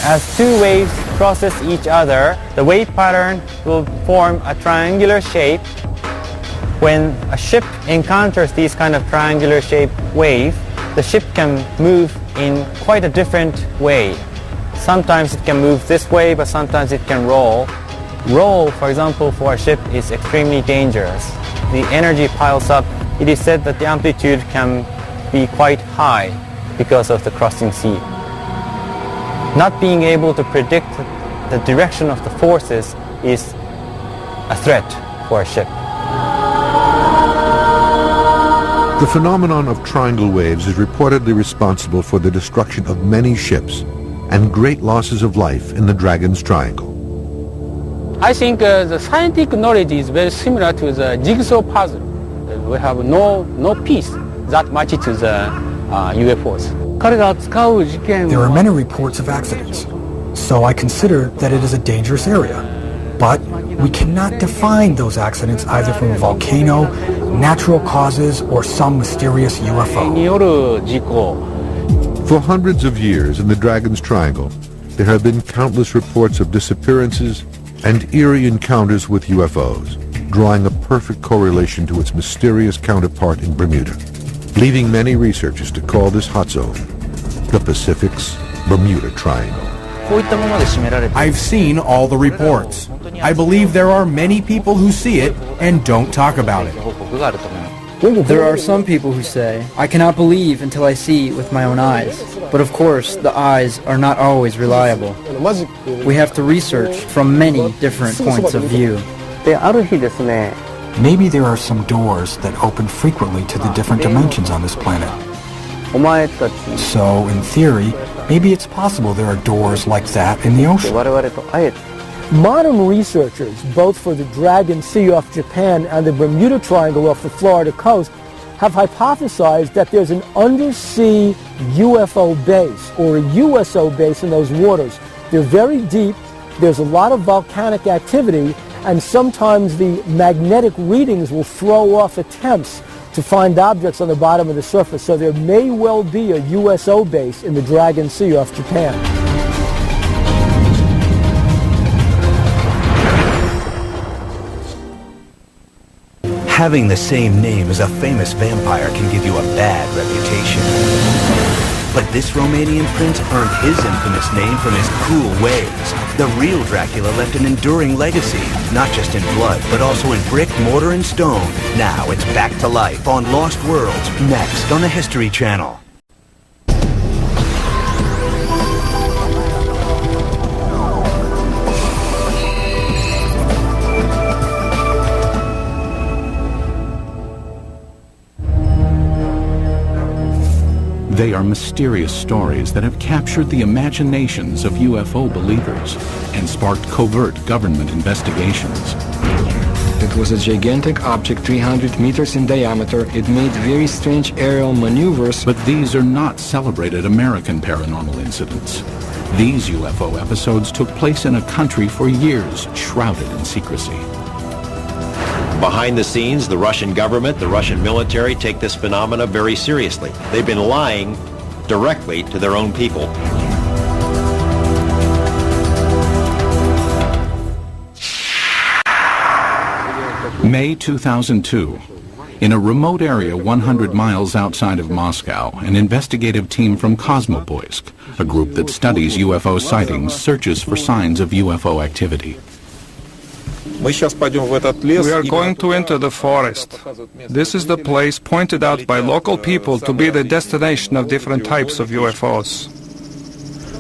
As two waves process each other, the wave pattern will form a triangular shape. When a ship encounters these kind of triangular shaped wave, the ship can move in quite a different way. Sometimes it can move this way, but sometimes it can roll. Roll, for example, for a ship is extremely dangerous. The energy piles up. It is said that the amplitude can be quite high because of the crossing sea. Not being able to predict the direction of the forces is a threat for a ship. The phenomenon of triangle waves is reportedly responsible for the destruction of many ships and great losses of life in the Dragon's Triangle. I think the scientific knowledge is very similar to the jigsaw puzzle. We have no piece that matches to the UFOs. There are many reports of accidents, so I consider that it is a dangerous area. But we cannot define those accidents either from a volcano, natural causes, or some mysterious UFO. For hundreds of years in the Dragon's Triangle, there have been countless reports of disappearances and eerie encounters with UFOs, drawing a perfect correlation to its mysterious counterpart in Bermuda, leading many researchers to call this hot zone the Pacific's Bermuda Triangle. I've seen all the reports. I believe there are many people who see it and don't talk about it. There are some people who say, I cannot believe until I see with my own eyes. But of course, the eyes are not always reliable. We have to research from many different points of view. Maybe there are some doors that open frequently to the different dimensions on this planet. So, in theory, maybe it's possible there are doors like that in the ocean. Modern researchers, both for the Dragon Sea off Japan and the Bermuda Triangle off the Florida coast, have hypothesized that there's an undersea UFO base or a USO base in those waters. They're very deep, there's a lot of volcanic activity, and sometimes the magnetic readings will throw off attempts to find objects on the bottom of the surface. So there may well be a USO base in the Dragon Sea off Japan. Having the same name as a famous vampire can give you a bad reputation. But this Romanian prince earned his infamous name from his cruel ways. The real Dracula left an enduring legacy, not just in blood, but also in brick, mortar, and stone. Now it's back to life on Lost Worlds, next on the History Channel. They are mysterious stories that have captured the imaginations of UFO believers and sparked covert government investigations. It was a gigantic object 300 meters in diameter. It made very strange aerial maneuvers. But these are not celebrated American paranormal incidents. These UFO episodes took place in a country for years shrouded in secrecy. Behind the scenes, the Russian government, the Russian military take this phenomena very seriously. They've been lying directly to their own people. May 2002. In a remote area 100 miles outside of Moscow, an investigative team from Kosmoboysk, a group that studies UFO sightings, searches for signs of UFO activity. We are going to enter the forest. This is the place pointed out by local people to be the destination of different types of UFOs.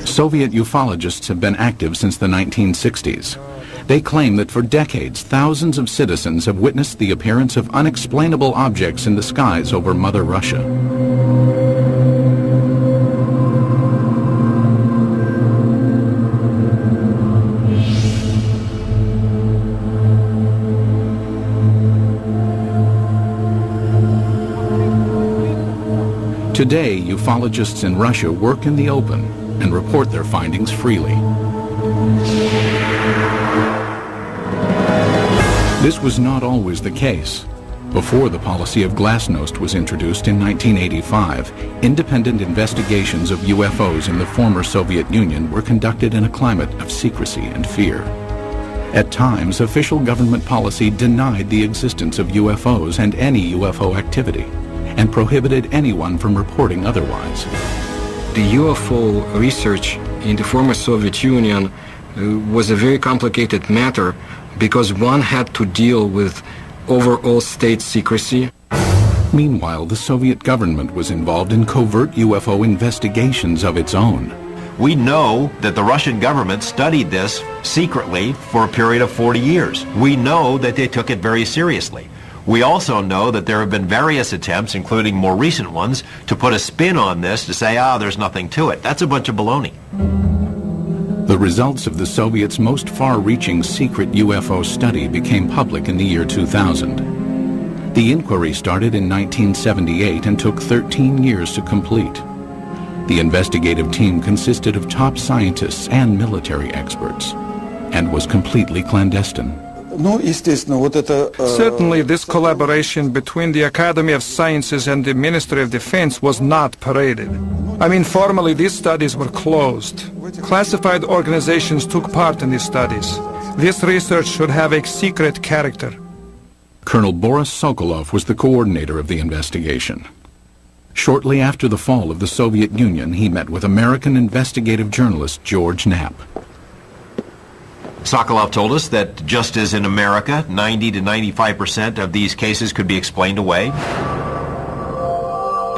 Soviet ufologists have been active since the 1960s. They claim that for decades, thousands of citizens have witnessed the appearance of unexplainable objects in the skies over Mother Russia. Today, ufologists in Russia work in the open and report their findings freely. This was not always the case. Before the policy of Glasnost was introduced in 1985, independent investigations of UFOs in the former Soviet Union were conducted in a climate of secrecy and fear. At times, official government policy denied the existence of UFOs and any UFO activity, and prohibited anyone from reporting otherwise. The UFO research in the former Soviet Union was a very complicated matter because one had to deal with overall state secrecy. Meanwhile, the Soviet government was involved in covert UFO investigations of its own. We know that the Russian government studied this secretly for a period of 40 years. We know that they took it very seriously. We also know that there have been various attempts, including more recent ones, to put a spin on this to say, there's nothing to it. That's a bunch of baloney. The results of the Soviets' most far-reaching secret UFO study became public in the year 2000. The inquiry started in 1978 and took 13 years to complete. The investigative team consisted of top scientists and military experts and was completely clandestine. Certainly this collaboration between the Academy of Sciences and the Ministry of Defense was not paraded. I mean, formally these studies were closed. Classified organizations took part in these studies. This research should have a secret character. Colonel Boris Sokolov was the coordinator of the investigation. Shortly after the fall of the Soviet Union, he met with American investigative journalist George Knapp. Sokolov told us that just as in America, 90 to 95% of these cases could be explained away,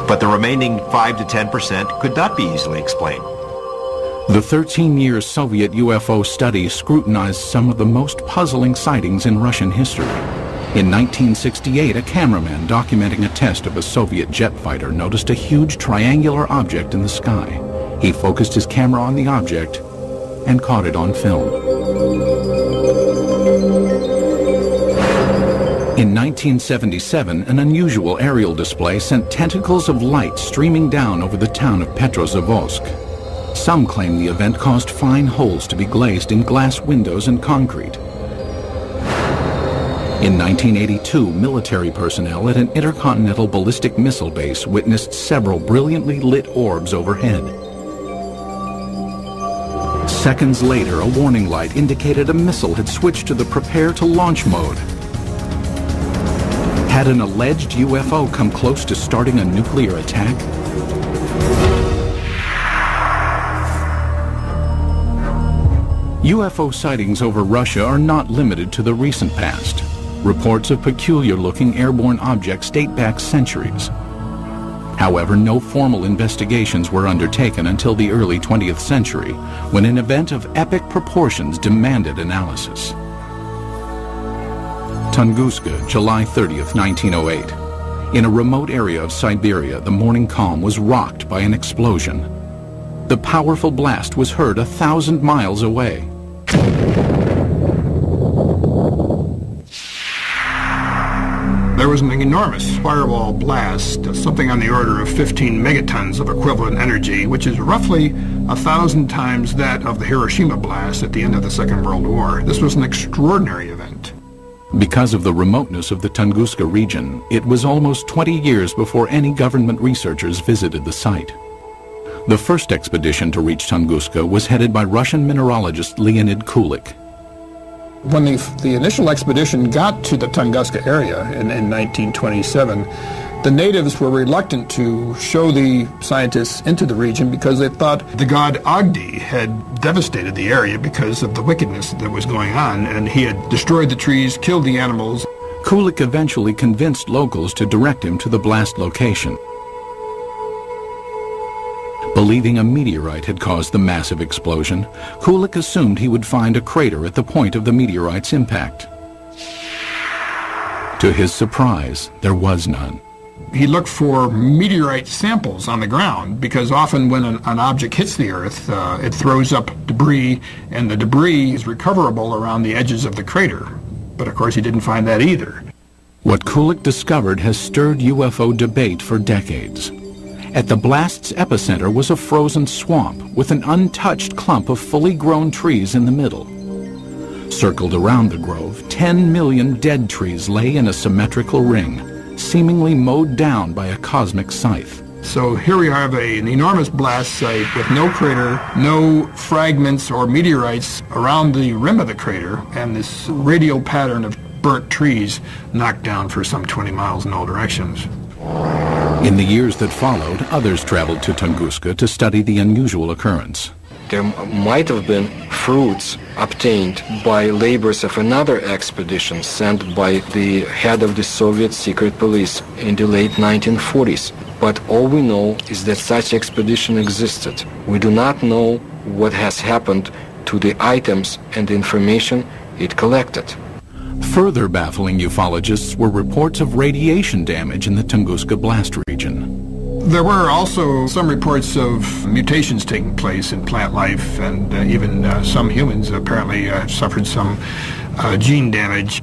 but the remaining 5 to 10% could not be easily explained. The 13-year Soviet UFO study scrutinized some of the most puzzling sightings in Russian history. In 1968, a cameraman documenting a test of a Soviet jet fighter noticed a huge triangular object in the sky. He focused his camera on the object and caught it on film. In 1977, an unusual aerial display sent tentacles of light streaming down over the town of Petrozavodsk. Some claim the event caused fine holes to be glazed in glass windows and concrete. In 1982, military personnel at an intercontinental ballistic missile base witnessed several brilliantly lit orbs overhead. Seconds later, a warning light indicated a missile had switched to the prepare to launch mode. Had an alleged UFO come close to starting a nuclear attack? UFO sightings over Russia are not limited to the recent past. Reports of peculiar-looking airborne objects date back centuries. However, no formal investigations were undertaken until the early 20th century, when an event of epic proportions demanded analysis. Tunguska, July 30th, 1908. In a remote area of Siberia, the morning calm was rocked by an explosion. The powerful blast was heard 1,000 miles away. There was an enormous fireball blast, something on the order of 15 megatons of equivalent energy, which is roughly 1,000 times that of the Hiroshima blast at the end of the Second World War. This was an extraordinary event. Because of the remoteness of the Tunguska region, it was almost 20 years before any government researchers visited the site. The first expedition to reach Tunguska was headed by Russian mineralogist Leonid Kulik. When the initial expedition got to the Tunguska area in 1927, the natives were reluctant to show the scientists into the region because they thought the god Agdi had devastated the area because of the wickedness that was going on, and he had destroyed the trees, killed the animals. Kulik eventually convinced locals to direct him to the blast location. Believing a meteorite had caused the massive explosion, Kulik assumed he would find a crater at the point of the meteorite's impact. To his surprise, there was none. He looked for meteorite samples on the ground because often when an object hits the Earth, it throws up debris, and the debris is recoverable around the edges of the crater. But of course he didn't find that either. What Kulik discovered has stirred UFO debate for decades. At the blast's epicenter was a frozen swamp with an untouched clump of fully grown trees in the middle. Circled around the grove, 10 million dead trees lay in a symmetrical ring, seemingly mowed down by a cosmic scythe. So here we have an enormous blast site with no crater, no fragments or meteorites around the rim of the crater, and this radial pattern of burnt trees knocked down for some 20 miles in all directions. In the years that followed, others traveled to Tunguska to study the unusual occurrence. There might have been fruits obtained by labors of another expedition sent by the head of the Soviet secret police in the late 1940s. But all we know is that such expedition existed. We do not know what has happened to the items and the information it collected. Further baffling ufologists were reports of radiation damage in the Tunguska blast region. There were also some reports of mutations taking place in plant life, and even some humans apparently suffered some gene damage.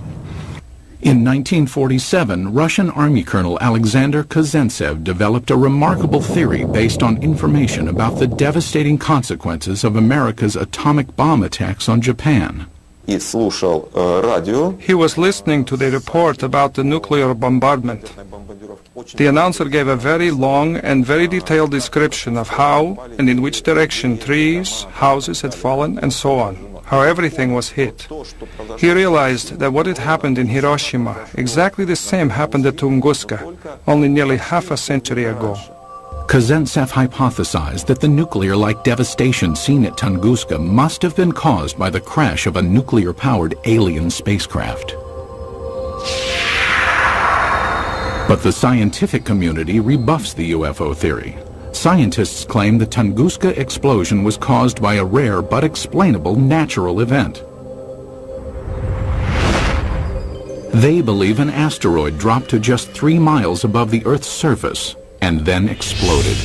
In 1947, Russian Army Colonel Alexander Kazantsev developed a remarkable theory based on information about the devastating consequences of America's atomic bomb attacks on Japan. He was listening to the report about the nuclear bombardment. The announcer gave a very long and very detailed description of how and in which direction trees, houses had fallen, and so on, how everything was hit. He realized that what had happened in Hiroshima, exactly the same happened at Tunguska, only nearly half a century ago. Kazantsev hypothesized that the nuclear-like devastation seen at Tunguska must have been caused by the crash of a nuclear-powered alien spacecraft. But the scientific community rebuffs the UFO theory. Scientists claim the Tunguska explosion was caused by a rare but explainable natural event. They believe an asteroid dropped to just 3 miles above the Earth's surface and then exploded.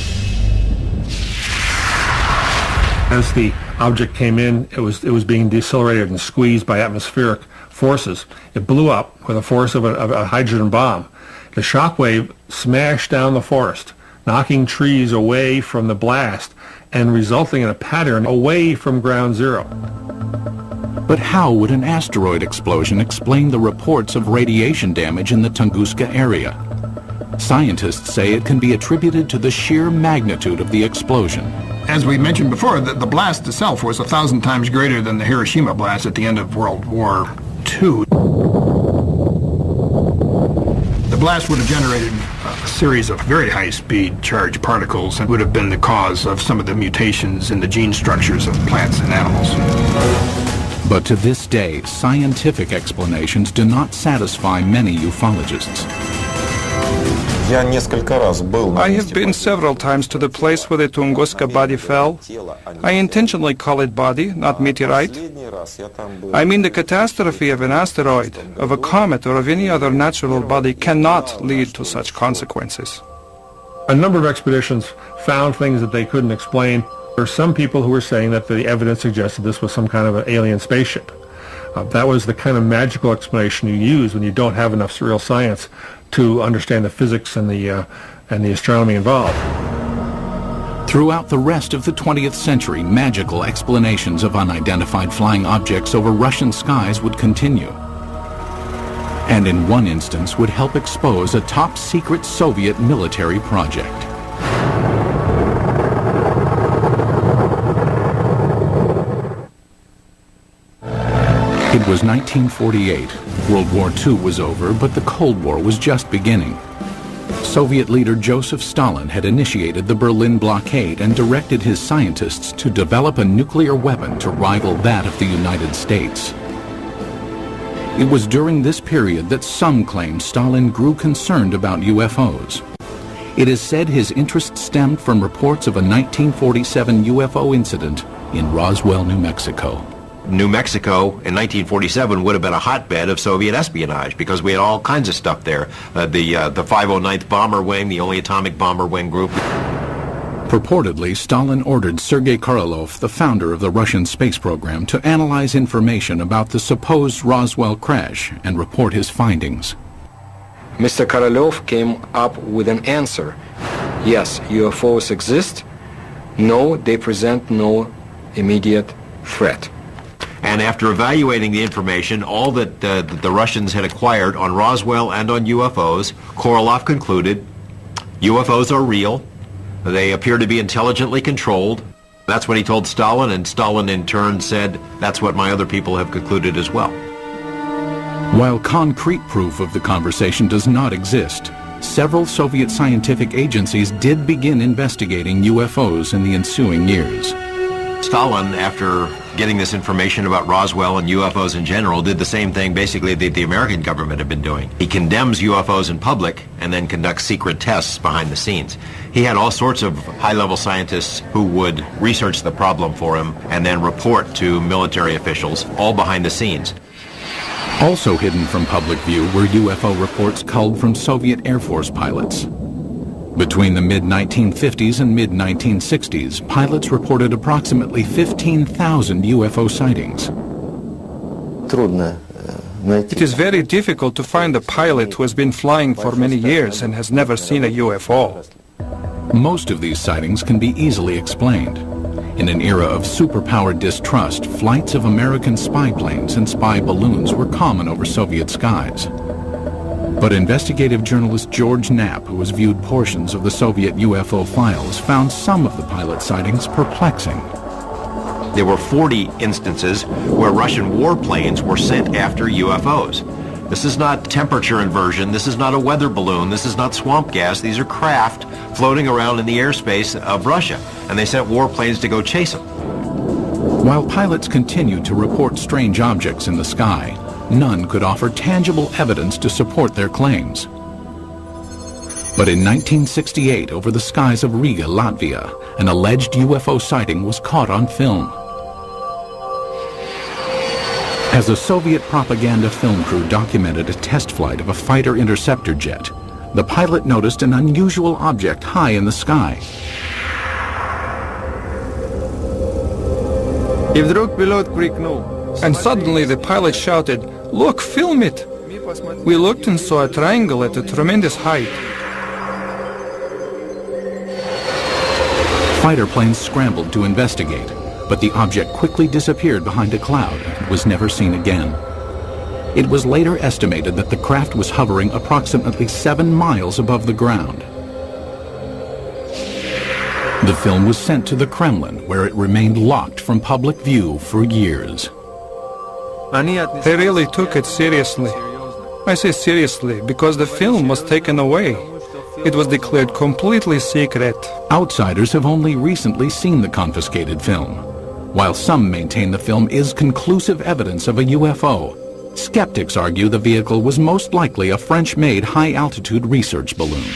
As the object came in, it was being decelerated and squeezed by atmospheric forces. It blew up with the force of a hydrogen bomb. The shock wave smashed down the forest, knocking trees away from the blast, and resulting in a pattern away from ground zero. But how would an asteroid explosion explain the reports of radiation damage in the Tunguska area? Scientists say it can be attributed to the sheer magnitude of the explosion. As we mentioned before, the blast itself was 1,000 times greater than the Hiroshima blast at the end of World War II. The blast would have generated a series of very high-speed charged particles and would have been the cause of some of the mutations in the gene structures of plants and animals. But to this day, scientific explanations do not satisfy many ufologists. I have been several times to the place where the Tunguska body fell. I intentionally call it body, not meteorite. I mean, the catastrophe of an asteroid, of a comet, or of any other natural body cannot lead to such consequences. A number of expeditions found things that they couldn't explain. There are some people who were saying that the evidence suggested this was some kind of an alien spaceship. That was the kind of magical explanation you use when you don't have enough real science to understand the physics and the astronomy involved. Throughout the rest of the 20th century, magical explanations of unidentified flying objects over Russian skies would continue. And in one instance would help expose a top-secret Soviet military project. It was 1948. World War II was over, but the Cold War was just beginning. Soviet leader Joseph Stalin had initiated the Berlin blockade and directed his scientists to develop a nuclear weapon to rival that of the United States. It was during this period that some claim Stalin grew concerned about UFOs. It is said his interest stemmed from reports of a 1947 UFO incident in Roswell, New Mexico. New Mexico in 1947 would have been a hotbed of Soviet espionage because we had all kinds of stuff there. The 509th Bomber Wing, the only atomic bomber wing group. Purportedly, Stalin ordered Sergei Korolev, the founder of the Russian space program, to analyze information about the supposed Roswell crash and report his findings. Mr. Korolev came up with an answer. Yes, UFOs exist. No, they present no immediate threat. And after evaluating the information, all that the Russians had acquired on Roswell and on UFOs, Korolev concluded UFOs are real. They appear to be intelligently controlled. That's what he told Stalin, and Stalin in turn said, that's what my other people have concluded as well. While concrete proof of the conversation does not exist, several Soviet scientific agencies did begin investigating UFOs in the ensuing years. Stalin, after getting this information about Roswell and UFOs in general, did the same thing basically that the American government had been doing. He condemns UFOs in public and then conducts secret tests behind the scenes. He had all sorts of high-level scientists who would research the problem for him and then report to military officials, all behind the scenes. Also hidden from public view were UFO reports culled from Soviet Air Force pilots. Between the mid-1950s and mid-1960s, pilots reported approximately 15,000 UFO sightings. It is very difficult to find a pilot who has been flying for many years and has never seen a UFO. Most of these sightings can be easily explained. In an era of superpower distrust, flights of American spy planes and spy balloons were common over Soviet skies. But investigative journalist George Knapp, who has viewed portions of the Soviet UFO files, found some of the pilot sightings perplexing. There were 40 instances where Russian warplanes were sent after UFOs. This is not temperature inversion, this is not a weather balloon, this is not swamp gas, these are craft floating around in the airspace of Russia, and they sent warplanes to go chase them. While pilots continued to report strange objects in the sky, none could offer tangible evidence to support their claims. But in 1968, over the skies of Riga, Latvia, an alleged UFO sighting was caught on film. As a Soviet propaganda film crew documented a test flight of a fighter interceptor jet, the pilot noticed an unusual object high in the sky. And suddenly the pilot shouted, "Look, film it!" We looked and saw a triangle at a tremendous height. Fighter planes scrambled to investigate, but the object quickly disappeared behind a cloud and was never seen again. It was later estimated that the craft was hovering approximately 7 miles above the ground. The film was sent to the Kremlin, where it remained locked from public view for years. They really took it seriously. I say seriously because the film was taken away. It was declared completely secret. Outsiders have only recently seen the confiscated film. While some maintain the film is conclusive evidence of a UFO, skeptics argue the vehicle was most likely a French-made high-altitude research balloon.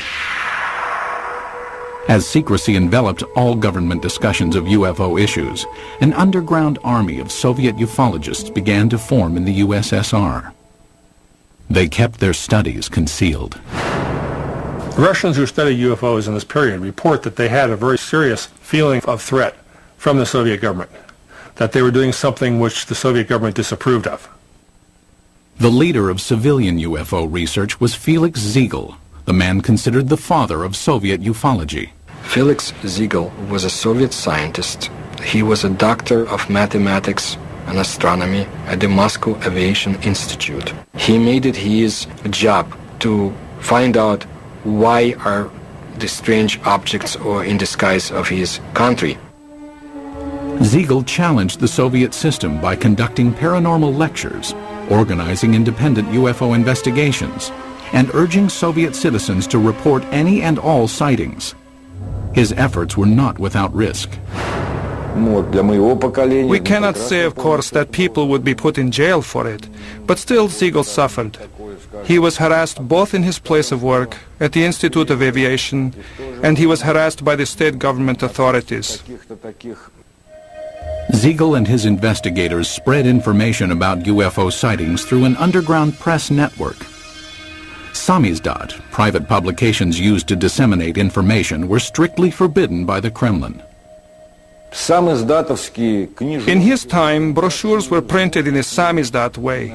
As secrecy enveloped all government discussions of UFO issues, an underground army of Soviet ufologists began to form in the USSR. They kept their studies concealed. Russians who study UFOs in this period report that they had a very serious feeling of threat from the Soviet government, that they were doing something which the Soviet government disapproved of. The leader of civilian UFO research was Felix Ziegel, the man considered the father of Soviet ufology. Felix Ziegel was a Soviet scientist. He was a doctor of mathematics and astronomy at the Moscow Aviation Institute. He made it his job to find out why are the strange objects or in the skies of his country. Ziegel challenged the Soviet system by conducting paranormal lectures, organizing independent UFO investigations, and urging Soviet citizens to report any and all sightings. His efforts were not without risk. We cannot say, of course, that people would be put in jail for it, but still Ziegel suffered. He was harassed both in his place of work, at the Institute of Aviation, and he was harassed by the state government authorities. Ziegel and his investigators spread information about UFO sightings through an underground press network. Samizdat, private publications used to disseminate information, were strictly forbidden by the Kremlin. In his time, brochures were printed in a samizdat way.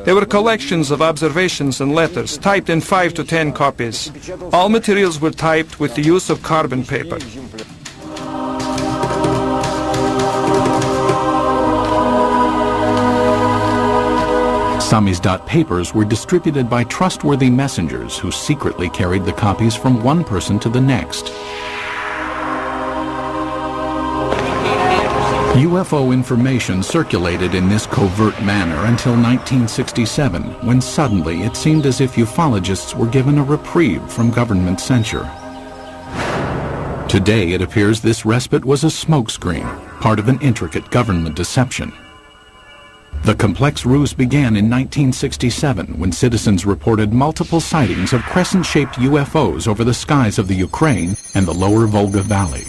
They were collections of observations and letters, typed in 5 to 10 copies. All materials were typed with the use of carbon paper. Samizdat papers were distributed by trustworthy messengers who secretly carried the copies from one person to the next. UFO information circulated in this covert manner until 1967, when suddenly it seemed as if ufologists were given a reprieve from government censure. Today it appears this respite was a smokescreen, part of an intricate government deception. The complex ruse began in 1967 when citizens reported multiple sightings of crescent-shaped UFOs over the skies of the Ukraine and the lower Volga Valley.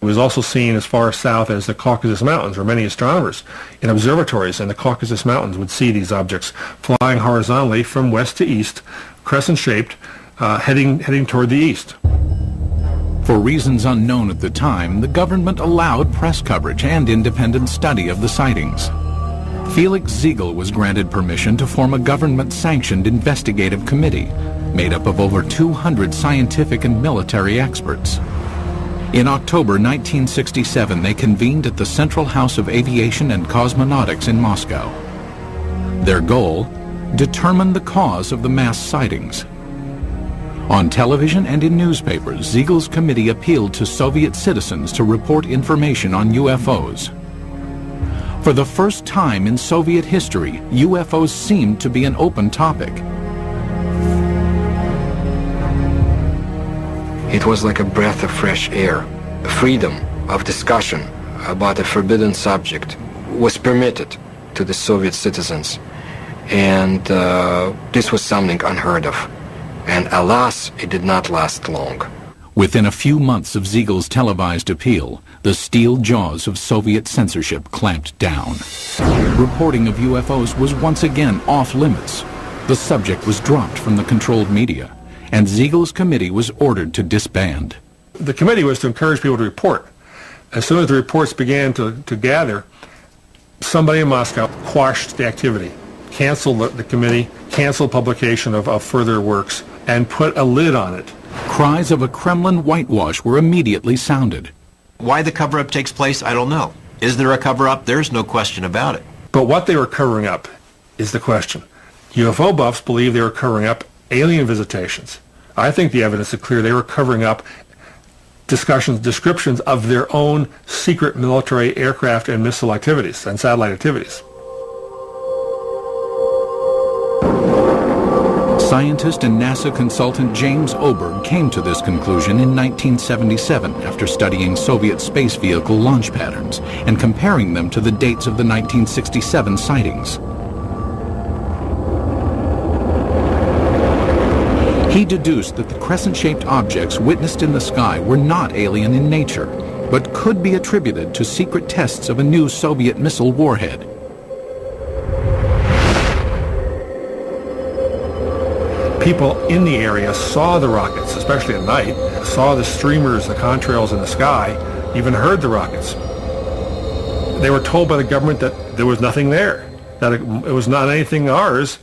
It was also seen as far south as the Caucasus Mountains, where many astronomers in observatories in the Caucasus Mountains would see these objects flying horizontally from west to east, crescent-shaped, heading toward the east. For reasons unknown at the time, the government allowed press coverage and independent study of the sightings. Felix Ziegel was granted permission to form a government-sanctioned investigative committee made up of over 200 scientific and military experts. In October 1967, they convened at the Central House of Aviation and Cosmonautics in Moscow. Their goal? Determine the cause of the mass sightings. On television and in newspapers, Ziegel's committee appealed to Soviet citizens to report information on UFOs. For the first time in Soviet history, UFOs seemed to be an open topic. It was like a breath of fresh air. Freedom of discussion about a forbidden subject was permitted to the Soviet citizens, and this was something unheard of. And alas, it did not last long. Within a few months of Ziegel's televised appeal, the steel jaws of Soviet censorship clamped down. Reporting of UFOs was once again off limits. The subject was dropped from the controlled media, and Ziegel's committee was ordered to disband. The committee was to encourage people to report. As soon as the reports began to gather, somebody in Moscow quashed the activity, canceled the committee, canceled publication of further works, and put a lid on it Cries of a Kremlin whitewash were immediately sounded. Why the cover-up takes place, I don't know. Is there a cover-up? There's no question about it. But what they were covering up is the question. UFO buffs believe they were covering up alien visitations. I think the evidence is clear they were covering up descriptions of their own secret military aircraft and missile activities and satellite activities. Scientist and NASA consultant James Oberg came to this conclusion in 1977 after studying Soviet space vehicle launch patterns and comparing them to the dates of the 1967 sightings. He deduced that the crescent-shaped objects witnessed in the sky were not alien in nature, but could be attributed to secret tests of a new Soviet missile warhead. People in the area saw the rockets, especially at night, saw the streamers, the contrails in the sky, even heard the rockets. They were told by the government that there was nothing there, that it was not anything ours.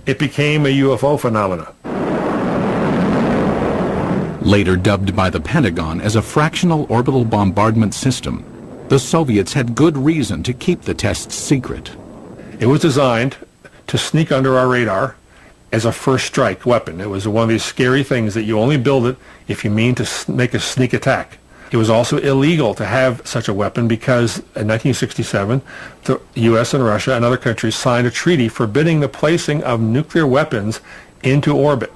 It became a UFO phenomenon. Later dubbed by the Pentagon as a fractional orbital bombardment system, the Soviets had good reason to keep the tests secret. It was designed to sneak under our radar as a first strike weapon. It was one of these scary things that you only build it if you mean to make a sneak attack. It was also illegal to have such a weapon because in 1967, the U.S. and Russia and other countries signed a treaty forbidding the placing of nuclear weapons into orbit.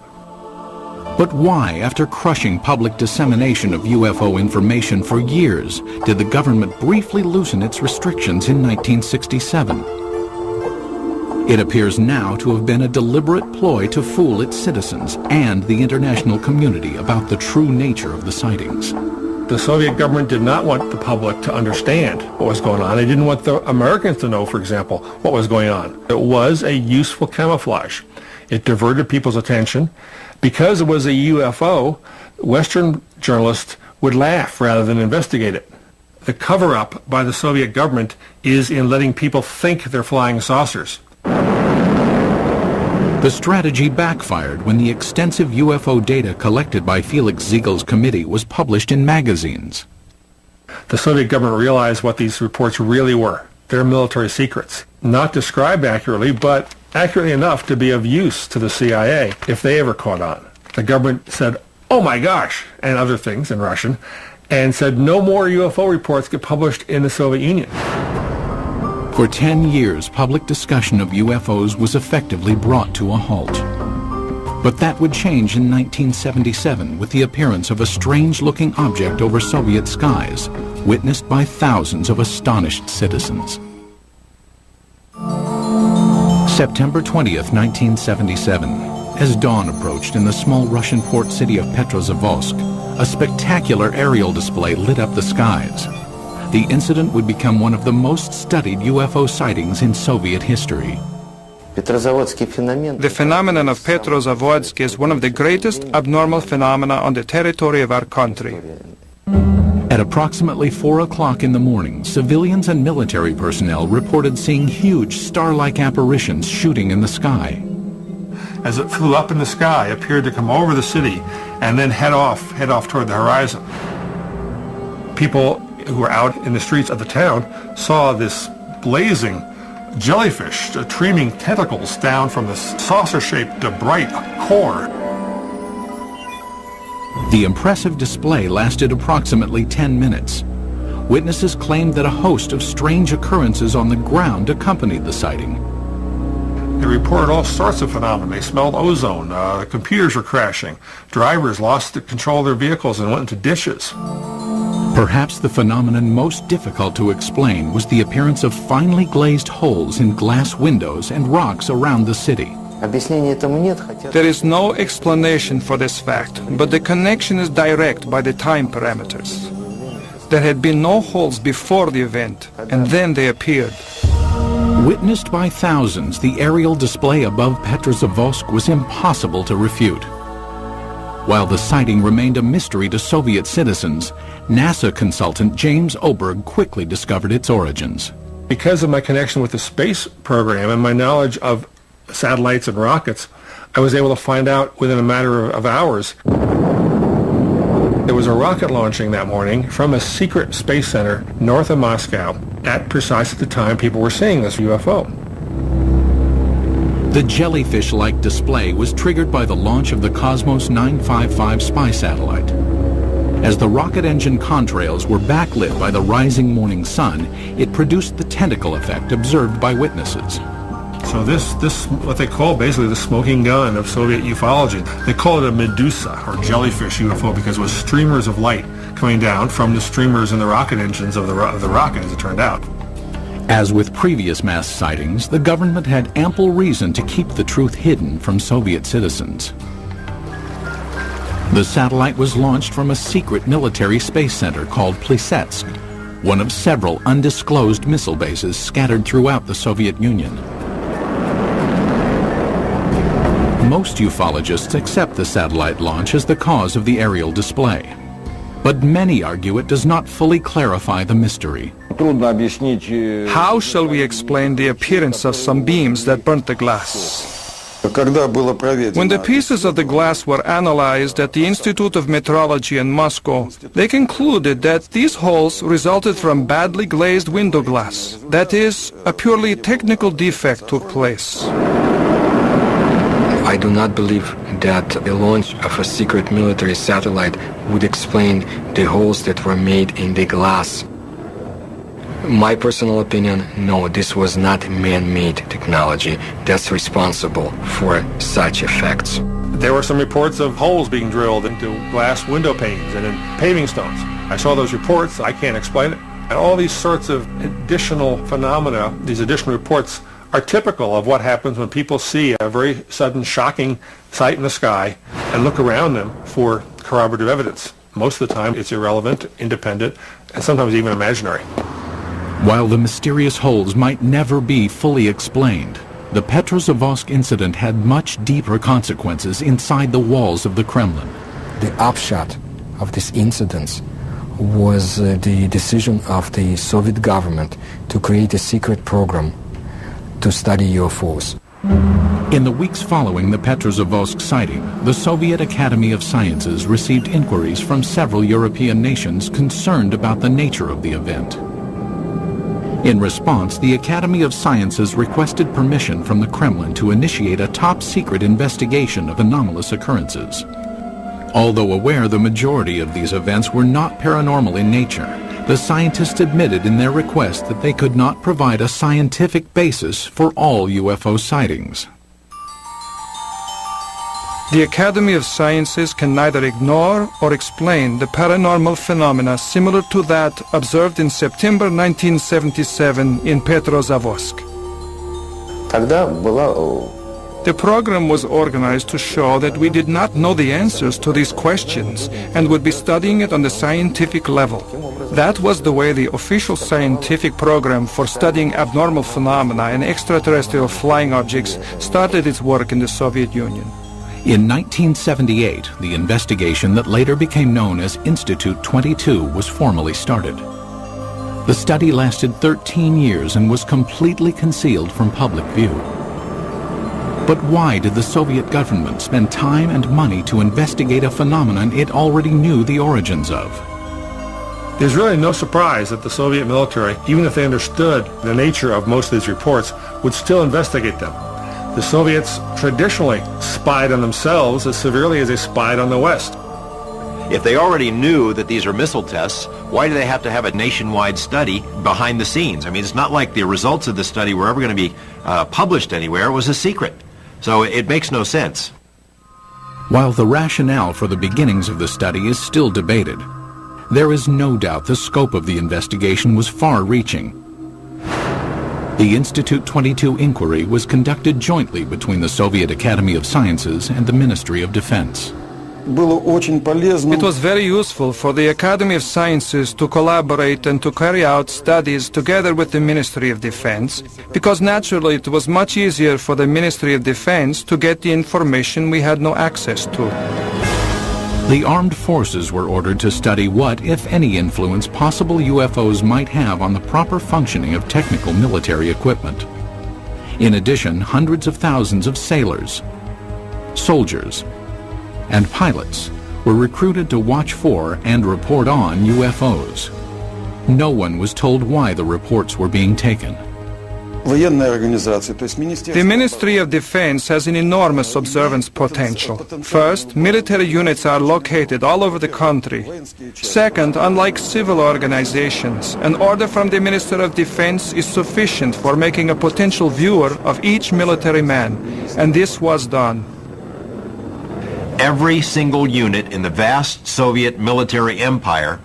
But why, after crushing public dissemination of UFO information for years, did the government briefly loosen its restrictions in 1967? It appears now to have been a deliberate ploy to fool its citizens and the international community about the true nature of the sightings. The Soviet government did not want the public to understand what was going on. They didn't want the Americans to know, for example, what was going on. It was a useful camouflage. It diverted people's attention. Because it was a UFO, Western journalists would laugh rather than investigate it. The cover-up by the Soviet government is in letting people think they're flying saucers. The strategy backfired when the extensive UFO data collected by Felix Ziegel's committee was published in magazines. The Soviet government realized what these reports really were. They're military secrets. Not described accurately, but accurately enough to be of use to the CIA if they ever caught on. The government said, "Oh my gosh," and other things in Russian, and said no more UFO reports get published in the Soviet Union. For 10 years, public discussion of UFOs was effectively brought to a halt. But that would change in 1977 with the appearance of a strange-looking object over Soviet skies, witnessed by thousands of astonished citizens. September 20th, 1977. As dawn approached in the small Russian port city of Petrozavodsk, a spectacular aerial display lit up the skies. The incident would become one of the most studied UFO sightings in Soviet history. The phenomenon of Petrozavodsk is one of the greatest abnormal phenomena on the territory of our country. At approximately 4 o'clock in the morning, civilians and military personnel reported seeing huge star-like apparitions shooting in the sky. As it flew up in the sky, it appeared to come over the city and then head off toward the horizon. People who were out in the streets of the town saw this blazing jellyfish streaming tentacles down from the saucer-shaped bright core. The impressive display lasted approximately 10 minutes. Witnesses claimed that a host of strange occurrences on the ground accompanied the sighting. They reported all sorts of phenomena. They smelled ozone, computers were crashing, drivers lost control of their vehicles and went into ditches. Perhaps the phenomenon most difficult to explain was the appearance of finely glazed holes in glass windows and rocks around the city. There is no explanation for this fact, but the connection is direct by the time parameters. There had been no holes before the event, and then they appeared. Witnessed by thousands, the aerial display above Petrozavodsk was impossible to refute. While the sighting remained a mystery to Soviet citizens, NASA consultant James Oberg quickly discovered its origins. Because of my connection with the space program and my knowledge of satellites and rockets, I was able to find out within a matter of hours There was a rocket launching that morning from a secret space center north of Moscow at precisely the time people were seeing this UFO. The jellyfish-like display was triggered by the launch of the Cosmos 955 spy satellite. As the rocket engine contrails were backlit by the rising morning sun, it produced the tentacle effect observed by witnesses. So this what they call basically the smoking gun of Soviet ufology. They call it a Medusa, or jellyfish UFO, because it was streamers of light coming down from the streamers in the rocket engines of the rocket, as it turned out. As with previous mass sightings, the government had ample reason to keep the truth hidden from Soviet citizens. The satellite was launched from a secret military space center called Plesetsk, one of several undisclosed missile bases scattered throughout the Soviet Union. Most ufologists accept the satellite launch as the cause of the aerial display, but many argue it does not fully clarify the mystery. How shall we explain the appearance of some beams that burnt the glass? When the pieces of the glass were analyzed at the Institute of Metrology in Moscow, they concluded that these holes resulted from badly glazed window glass. That is, a purely technical defect took place. I do not believe that the launch of a secret military satellite would explain the holes that were made in the glass. My personal opinion, no, this was not man-made technology that's responsible for such effects. There were some reports of holes being drilled into glass window panes and in paving stones. I saw those reports. I can't explain it. And all these sorts of additional phenomena, these additional reports, are typical of what happens when people see a very sudden, shocking sight in the sky and look around them for corroborative evidence. Most of the time, it's irrelevant, independent, and sometimes even imaginary. While the mysterious holes might never be fully explained, the Petrozavodsk incident had much deeper consequences inside the walls of the Kremlin. The upshot of this incident was the decision of the Soviet government to create a secret program to study UFOs. In the weeks following the Petrozavodsk sighting, the Soviet Academy of Sciences received inquiries from several European nations concerned about the nature of the event. In response, the Academy of Sciences requested permission from the Kremlin to initiate a top-secret investigation of anomalous occurrences. Although aware the majority of these events were not paranormal in nature, the scientists admitted in their request that they could not provide a scientific basis for all UFO sightings. The Academy of Sciences can neither ignore or explain the paranormal phenomena similar to that observed in September 1977 in Petrozavodsk. The program was organized to show that we did not know the answers to these questions and would be studying it on the scientific level. That was the way the official scientific program for studying abnormal phenomena and extraterrestrial flying objects started its work in the Soviet Union. In 1978, the investigation that later became known as Institute 22 was formally started. The study lasted 13 years and was completely concealed from public view. But why did the Soviet government spend time and money to investigate a phenomenon it already knew the origins of? There's really no surprise that the Soviet military, even if they understood the nature of most of these reports, would still investigate them. The Soviets traditionally spied on themselves as severely as they spied on the West. If they already knew that these are missile tests, why do they have to have a nationwide study behind the scenes? I mean, it's not like the results of the study were ever going to be published anywhere. It was a secret. So it makes no sense. While the rationale for the beginnings of the study is still debated, there is no doubt the scope of the investigation was far-reaching. The Institute 22 inquiry was conducted jointly between the Soviet Academy of Sciences and the Ministry of Defense. It was very useful for the Academy of Sciences to collaborate and to carry out studies together with the Ministry of Defense, because naturally it was much easier for the Ministry of Defense to get the information we had no access to. The armed forces were ordered to study what, if any, influence possible UFOs might have on the proper functioning of technical military equipment. In addition, hundreds of thousands of sailors, soldiers, and pilots were recruited to watch for and report on UFOs. No one was told why the reports were being taken. The Ministry of Defense has an enormous observance potential. First, military units are located all over the country. Second, unlike civil organizations, an order from the Minister of Defense is sufficient for making a potential viewer of each military man, and this was done. Every single unit in the vast Soviet military empire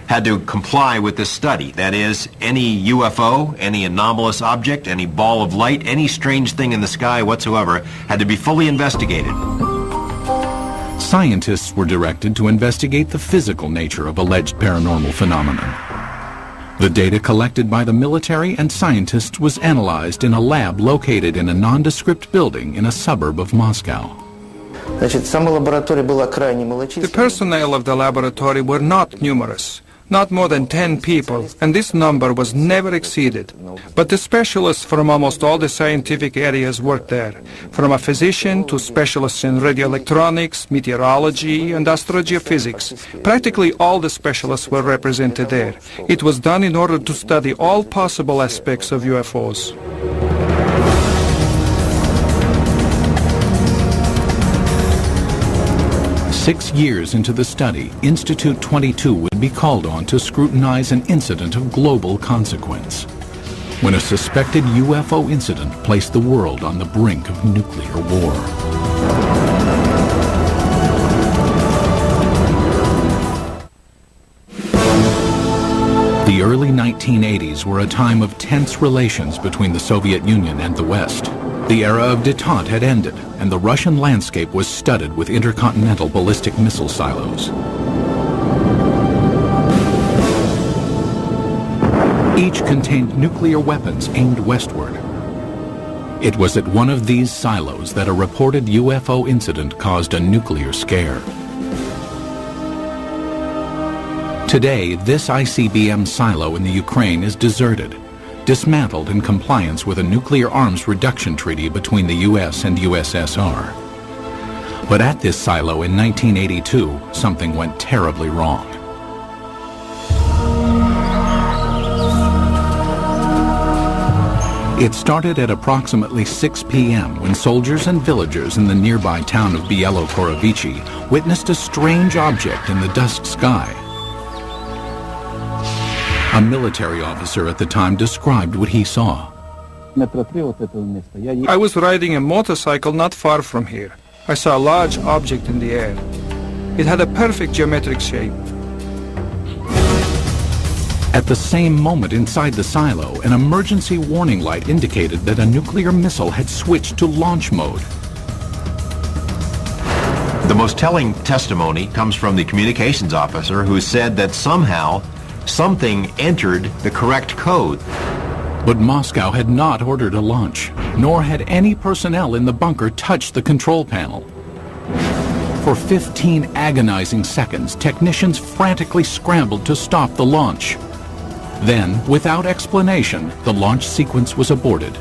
had to comply with this study. That is, any UFO, any anomalous object, any ball of light, any strange thing in the sky whatsoever had to be fully investigated. Scientists were directed to investigate the physical nature of alleged paranormal phenomenon. The data collected by the military and scientists was analyzed in a lab located in a nondescript building in a suburb of Moscow. The personnel of the laboratory were not numerous. Not more than 10 people, and this number was never exceeded. But the specialists from almost all the scientific areas worked there, from a physician to specialists in radioelectronics, meteorology, and astrogeophysics. Practically all the specialists were represented there. It was done in order to study all possible aspects of UFOs. Six years into the study, Institute 22 would be called on to scrutinize an incident of global consequence, when a suspected UFO incident placed the world on the brink of nuclear war. The early 1980s were a time of tense relations between the Soviet Union and the West. The era of détente had ended, and the Russian landscape was studded with intercontinental ballistic missile silos. Each contained nuclear weapons aimed westward. It was at one of these silos that a reported UFO incident caused a nuclear scare. Today, this ICBM silo in the Ukraine is deserted, dismantled in compliance with a nuclear arms reduction treaty between the U.S. and USSR. But at this silo in 1982, something went terribly wrong. It started at approximately 6 p.m. when soldiers and villagers in the nearby town of Bielo-Korovichi witnessed a strange object in the dusk sky. A military officer at the time described what he saw. I was riding a motorcycle not far from here. I saw a large object in the air. It had a perfect geometric shape. At the same moment inside the silo, an emergency warning light indicated that a nuclear missile had switched to launch mode. The most telling testimony comes from the communications officer who said that somehow something entered the correct code. But Moscow had not ordered a launch, nor had any personnel in the bunker touched the control panel. For 15 agonizing seconds, technicians frantically scrambled to stop the launch. Then, without explanation, the launch sequence was aborted.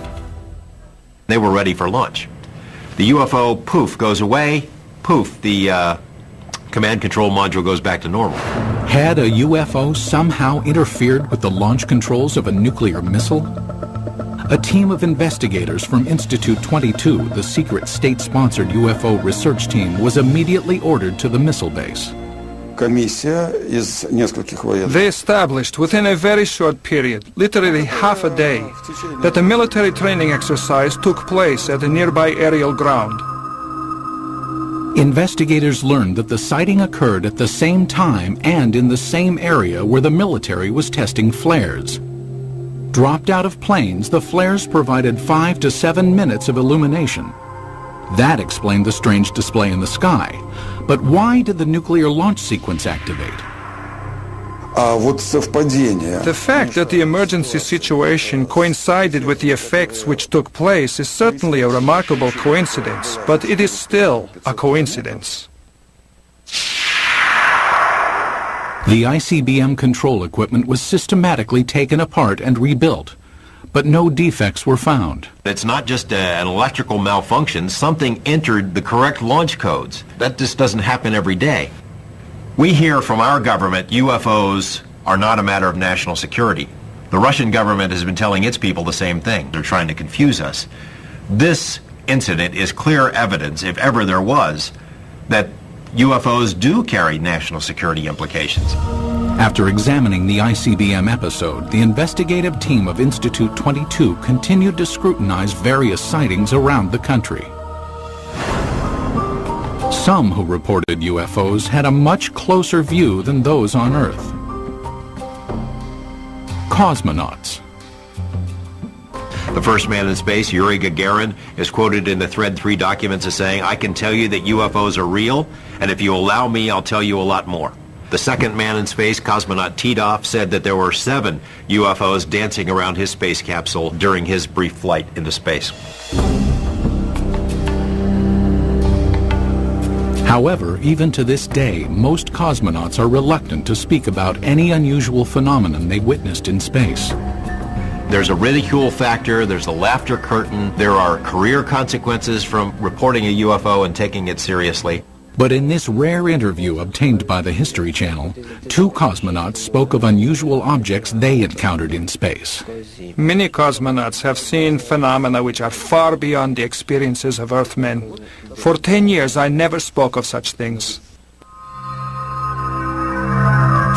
They were ready for launch. The UFO, poof, goes away. Poof, the command control module goes back to normal. Had a UFO somehow interfered with the launch controls of a nuclear missile? A team of investigators from Institute 22, the secret state-sponsored UFO research team, was immediately ordered to the missile base. They established within a very short period, literally half a day, that a military training exercise took place at a nearby aerial ground. Investigators learned that the sighting occurred at the same time and in the same area where the military was testing flares. Dropped out of planes, the flares provided 5 to 7 minutes of illumination. That explained the strange display in the sky. But why did the nuclear launch sequence activate? The fact that the emergency situation coincided with the effects which took place is certainly a remarkable coincidence, but it is still a coincidence. The ICBM control equipment was systematically taken apart and rebuilt, but no defects were found. It's not just an electrical malfunction. Something entered the correct launch codes. That just doesn't happen every day. We hear from our government UFOs are not a matter of national security. The Russian government has been telling its people the same thing. They're trying to confuse us. This incident is clear evidence, if ever there was, that UFOs do carry national security implications. After examining the ICBM episode, the investigative team of Institute 22 continued to scrutinize various sightings around the country. Some who reported UFOs had a much closer view than those on Earth. Cosmonauts. The first man in space, Yuri Gagarin, is quoted in the Thread 3 documents as saying, "I can tell you that UFOs are real, and if you allow me, I'll tell you a lot more." The second man in space, cosmonaut Titov, said that there were 7 UFOs dancing around his space capsule during his brief flight into space. However, even to this day, most cosmonauts are reluctant to speak about any unusual phenomenon they witnessed in space. There's a ridicule factor, there's a laughter curtain, there are career consequences from reporting a UFO and taking it seriously. But in this rare interview obtained by the History Channel, 2 cosmonauts spoke of unusual objects they encountered in space. Many cosmonauts have seen phenomena which are far beyond the experiences of Earthmen. For 10 years, I never spoke of such things.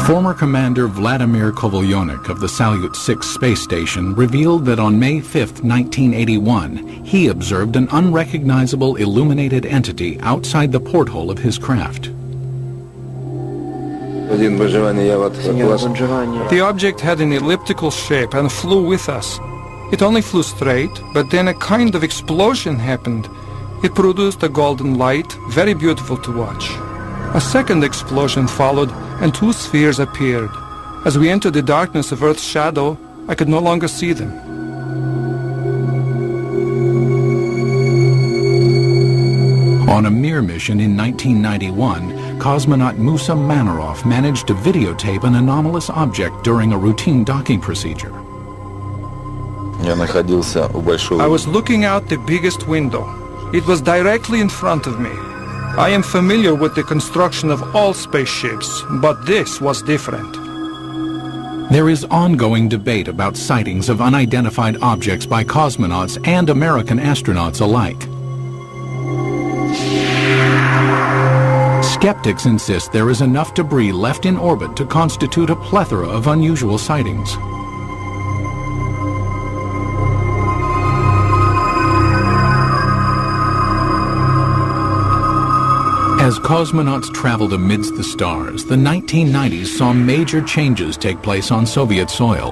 Former Commander Vladimir Kovalyonik of the Salyut 6 space station revealed that on May 5, 1981, he observed an unrecognizable illuminated entity outside the porthole of his craft. The object had an elliptical shape and flew with us. It only flew straight, but then a kind of explosion happened. It produced a golden light, very beautiful to watch. A second explosion followed, and 2 spheres appeared. As we entered the darkness of Earth's shadow, I could no longer see them. On a Mir mission in 1991, cosmonaut Musa Manarov managed to videotape an anomalous object during a routine docking procedure. I was looking out the biggest window. It was directly in front of me. I am familiar with the construction of all spaceships, but this was different. There is ongoing debate about sightings of unidentified objects by cosmonauts and American astronauts alike. Skeptics insist there is enough debris left in orbit to constitute a plethora of unusual sightings. As cosmonauts traveled amidst the stars, the 1990s saw major changes take place on Soviet soil.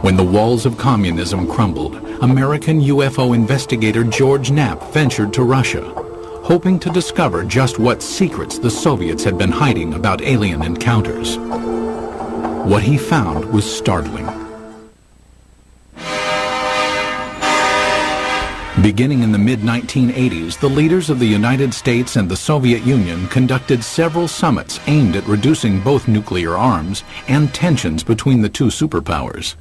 When the walls of communism crumbled, American UFO investigator George Knapp ventured to Russia, hoping to discover just what secrets the Soviets had been hiding about alien encounters. What he found was startling. Beginning in the mid-1980s, the leaders of the United States and the Soviet Union conducted several summits aimed at reducing both nuclear arms and tensions between the 2 superpowers.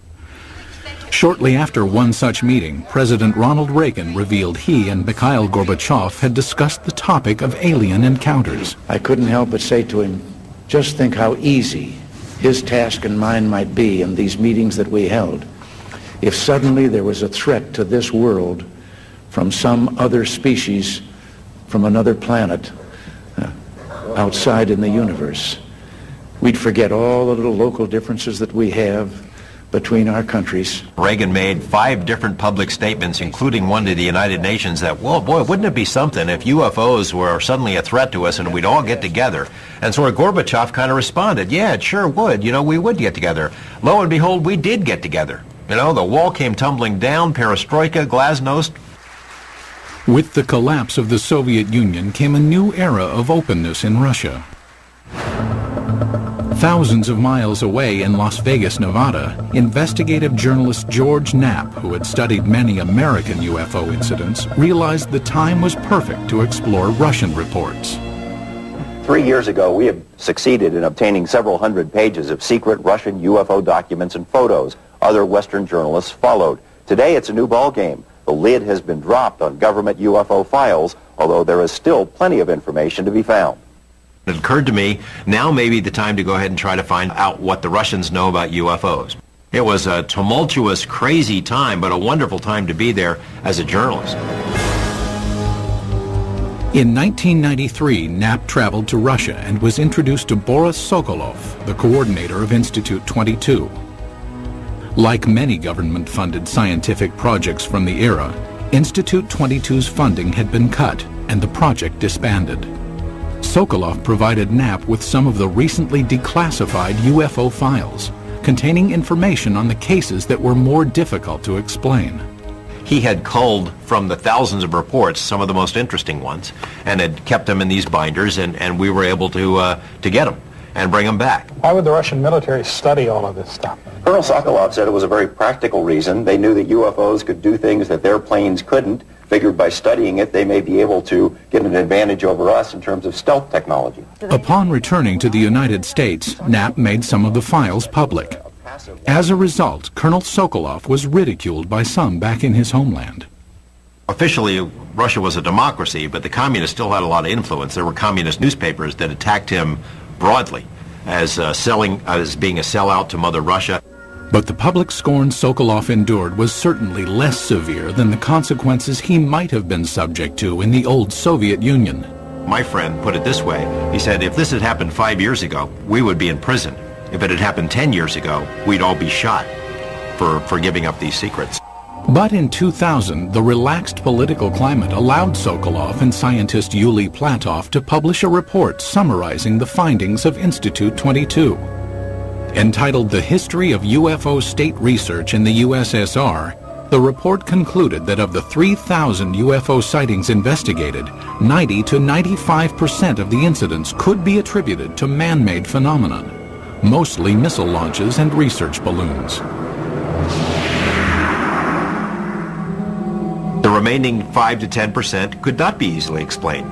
Shortly after one such meeting, President Ronald Reagan revealed he and Mikhail Gorbachev had discussed the topic of alien encounters. I couldn't help but say to him, just think how easy his task and mine might be in these meetings that we held if suddenly there was a threat to this world from some other species, from another planet, outside in the universe. We'd forget all the little local differences that we have between our countries. Reagan made 5 different public statements, including one to the United Nations, that, well, boy, wouldn't it be something if UFOs were suddenly a threat to us and we'd all get together? And so Gorbachev kind of responded, yeah, it sure would. You know, we would get together. Lo and behold, we did get together. You know, the wall came tumbling down, perestroika, glasnost. With the collapse of the Soviet Union came a new era of openness in Russia. Thousands of miles away in Las Vegas, Nevada, investigative journalist George Knapp, who had studied many American UFO incidents, realized the time was perfect to explore Russian reports. 3 years ago, we have succeeded in obtaining several hundred pages of secret Russian UFO documents and photos. Other Western journalists followed. Today, it's a new ballgame. The lid has been dropped on government UFO files, although there is still plenty of information to be found. It occurred to me, now may be the time to go ahead and try to find out what the Russians know about UFOs. It was a tumultuous, crazy time, but a wonderful time to be there as a journalist. In 1993, Knapp traveled to Russia and was introduced to Boris Sokolov, the coordinator of Institute 22. Like many government-funded scientific projects from the era, Institute 22's funding had been cut and the project disbanded. Sokolov provided Knapp with some of the recently declassified UFO files, containing information on the cases that were more difficult to explain. He had culled from the thousands of reports some of the most interesting ones and had kept them in these binders, and we were able to get them and bring them back. Why would the Russian military study all of this stuff? Colonel Sokolov said it was a very practical reason. They knew that UFOs could do things that their planes couldn't. Figured by studying it, they may be able to get an advantage over us in terms of stealth technology. Upon returning to the United States, Knapp made some of the files public. As a result, Colonel Sokolov was ridiculed by some back in his homeland. Officially, Russia was a democracy, but the communists still had a lot of influence. There were communist newspapers that attacked him broadly as being a sellout to Mother Russia. But the public scorn Sokolov endured was certainly less severe than the consequences he might have been subject to in the old Soviet Union. My friend put it this way. He said, if this had happened 5 years ago, we would be in prison. If it had happened 10 years ago, we'd all be shot for giving up these secrets. But in 2000, the relaxed political climate allowed Sokolov and scientist Yuli Platov to publish a report summarizing the findings of Institute 22. Entitled The History of UFO State Research in the USSR, the report concluded that of the 3,000 UFO sightings investigated, 90 to 95% of the incidents could be attributed to man-made phenomenon, mostly missile launches and research balloons. The remaining 5 to 10% could not be easily explained.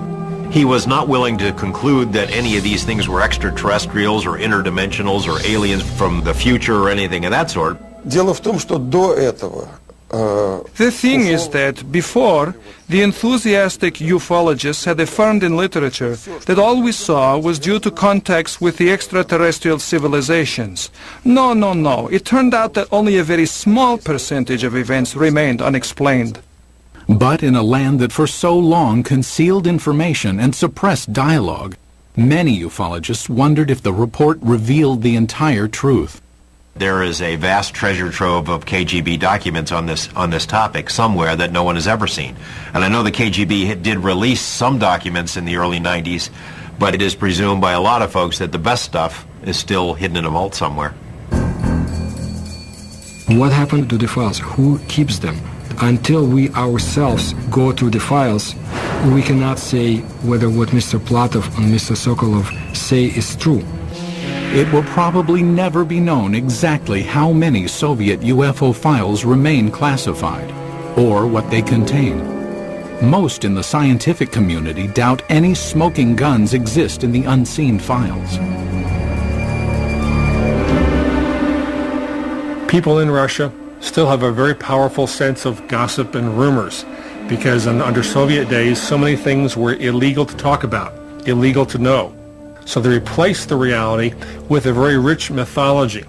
He was not willing to conclude that any of these things were extraterrestrials or interdimensionals or aliens from the future or anything of that sort. The thing is that before, the enthusiastic ufologists had affirmed in literature that all we saw was due to contacts with the extraterrestrial civilizations. No. It turned out that only a very small percentage of events remained unexplained. But in a land that for so long concealed information and suppressed dialogue, many ufologists wondered if the report revealed the entire truth. There is a vast treasure trove of KGB documents on this topic somewhere that no one has ever seen. And I know the KGB did release some documents in the early 90s, but it is presumed by a lot of folks that the best stuff is still hidden in a vault somewhere. What happened to the files? Who keeps them? Until we ourselves go through the files, we cannot say whether what Mr. Platov and Mr. Sokolov say is true. It will probably never be known exactly how many Soviet UFO files remain classified, or what they contain. Most in the scientific community doubt any smoking guns exist in the unseen files. People in Russia still have a very powerful sense of gossip and rumors, because under Soviet days, so many things were illegal to talk about, illegal to know. So they replaced the reality with a very rich mythology.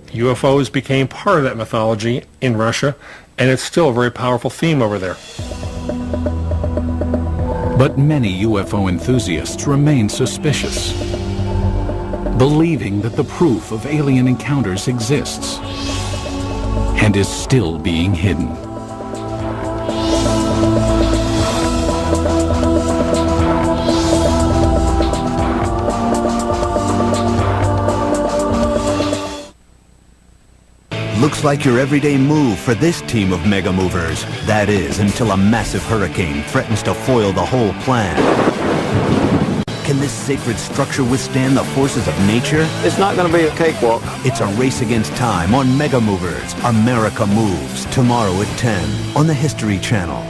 UFOs became part of that mythology in Russia, and it's still a very powerful theme over there. But many UFO enthusiasts remain suspicious, believing that the proof of alien encounters exists and is still being hidden. Looks like your everyday move for this team of mega movers. That is, until a massive hurricane threatens to foil the whole plan. Can this sacred structure withstand the forces of nature? It's not going to be a cakewalk. It's a race against time on Mega Movers. America Moves, tomorrow at 10 on the History Channel.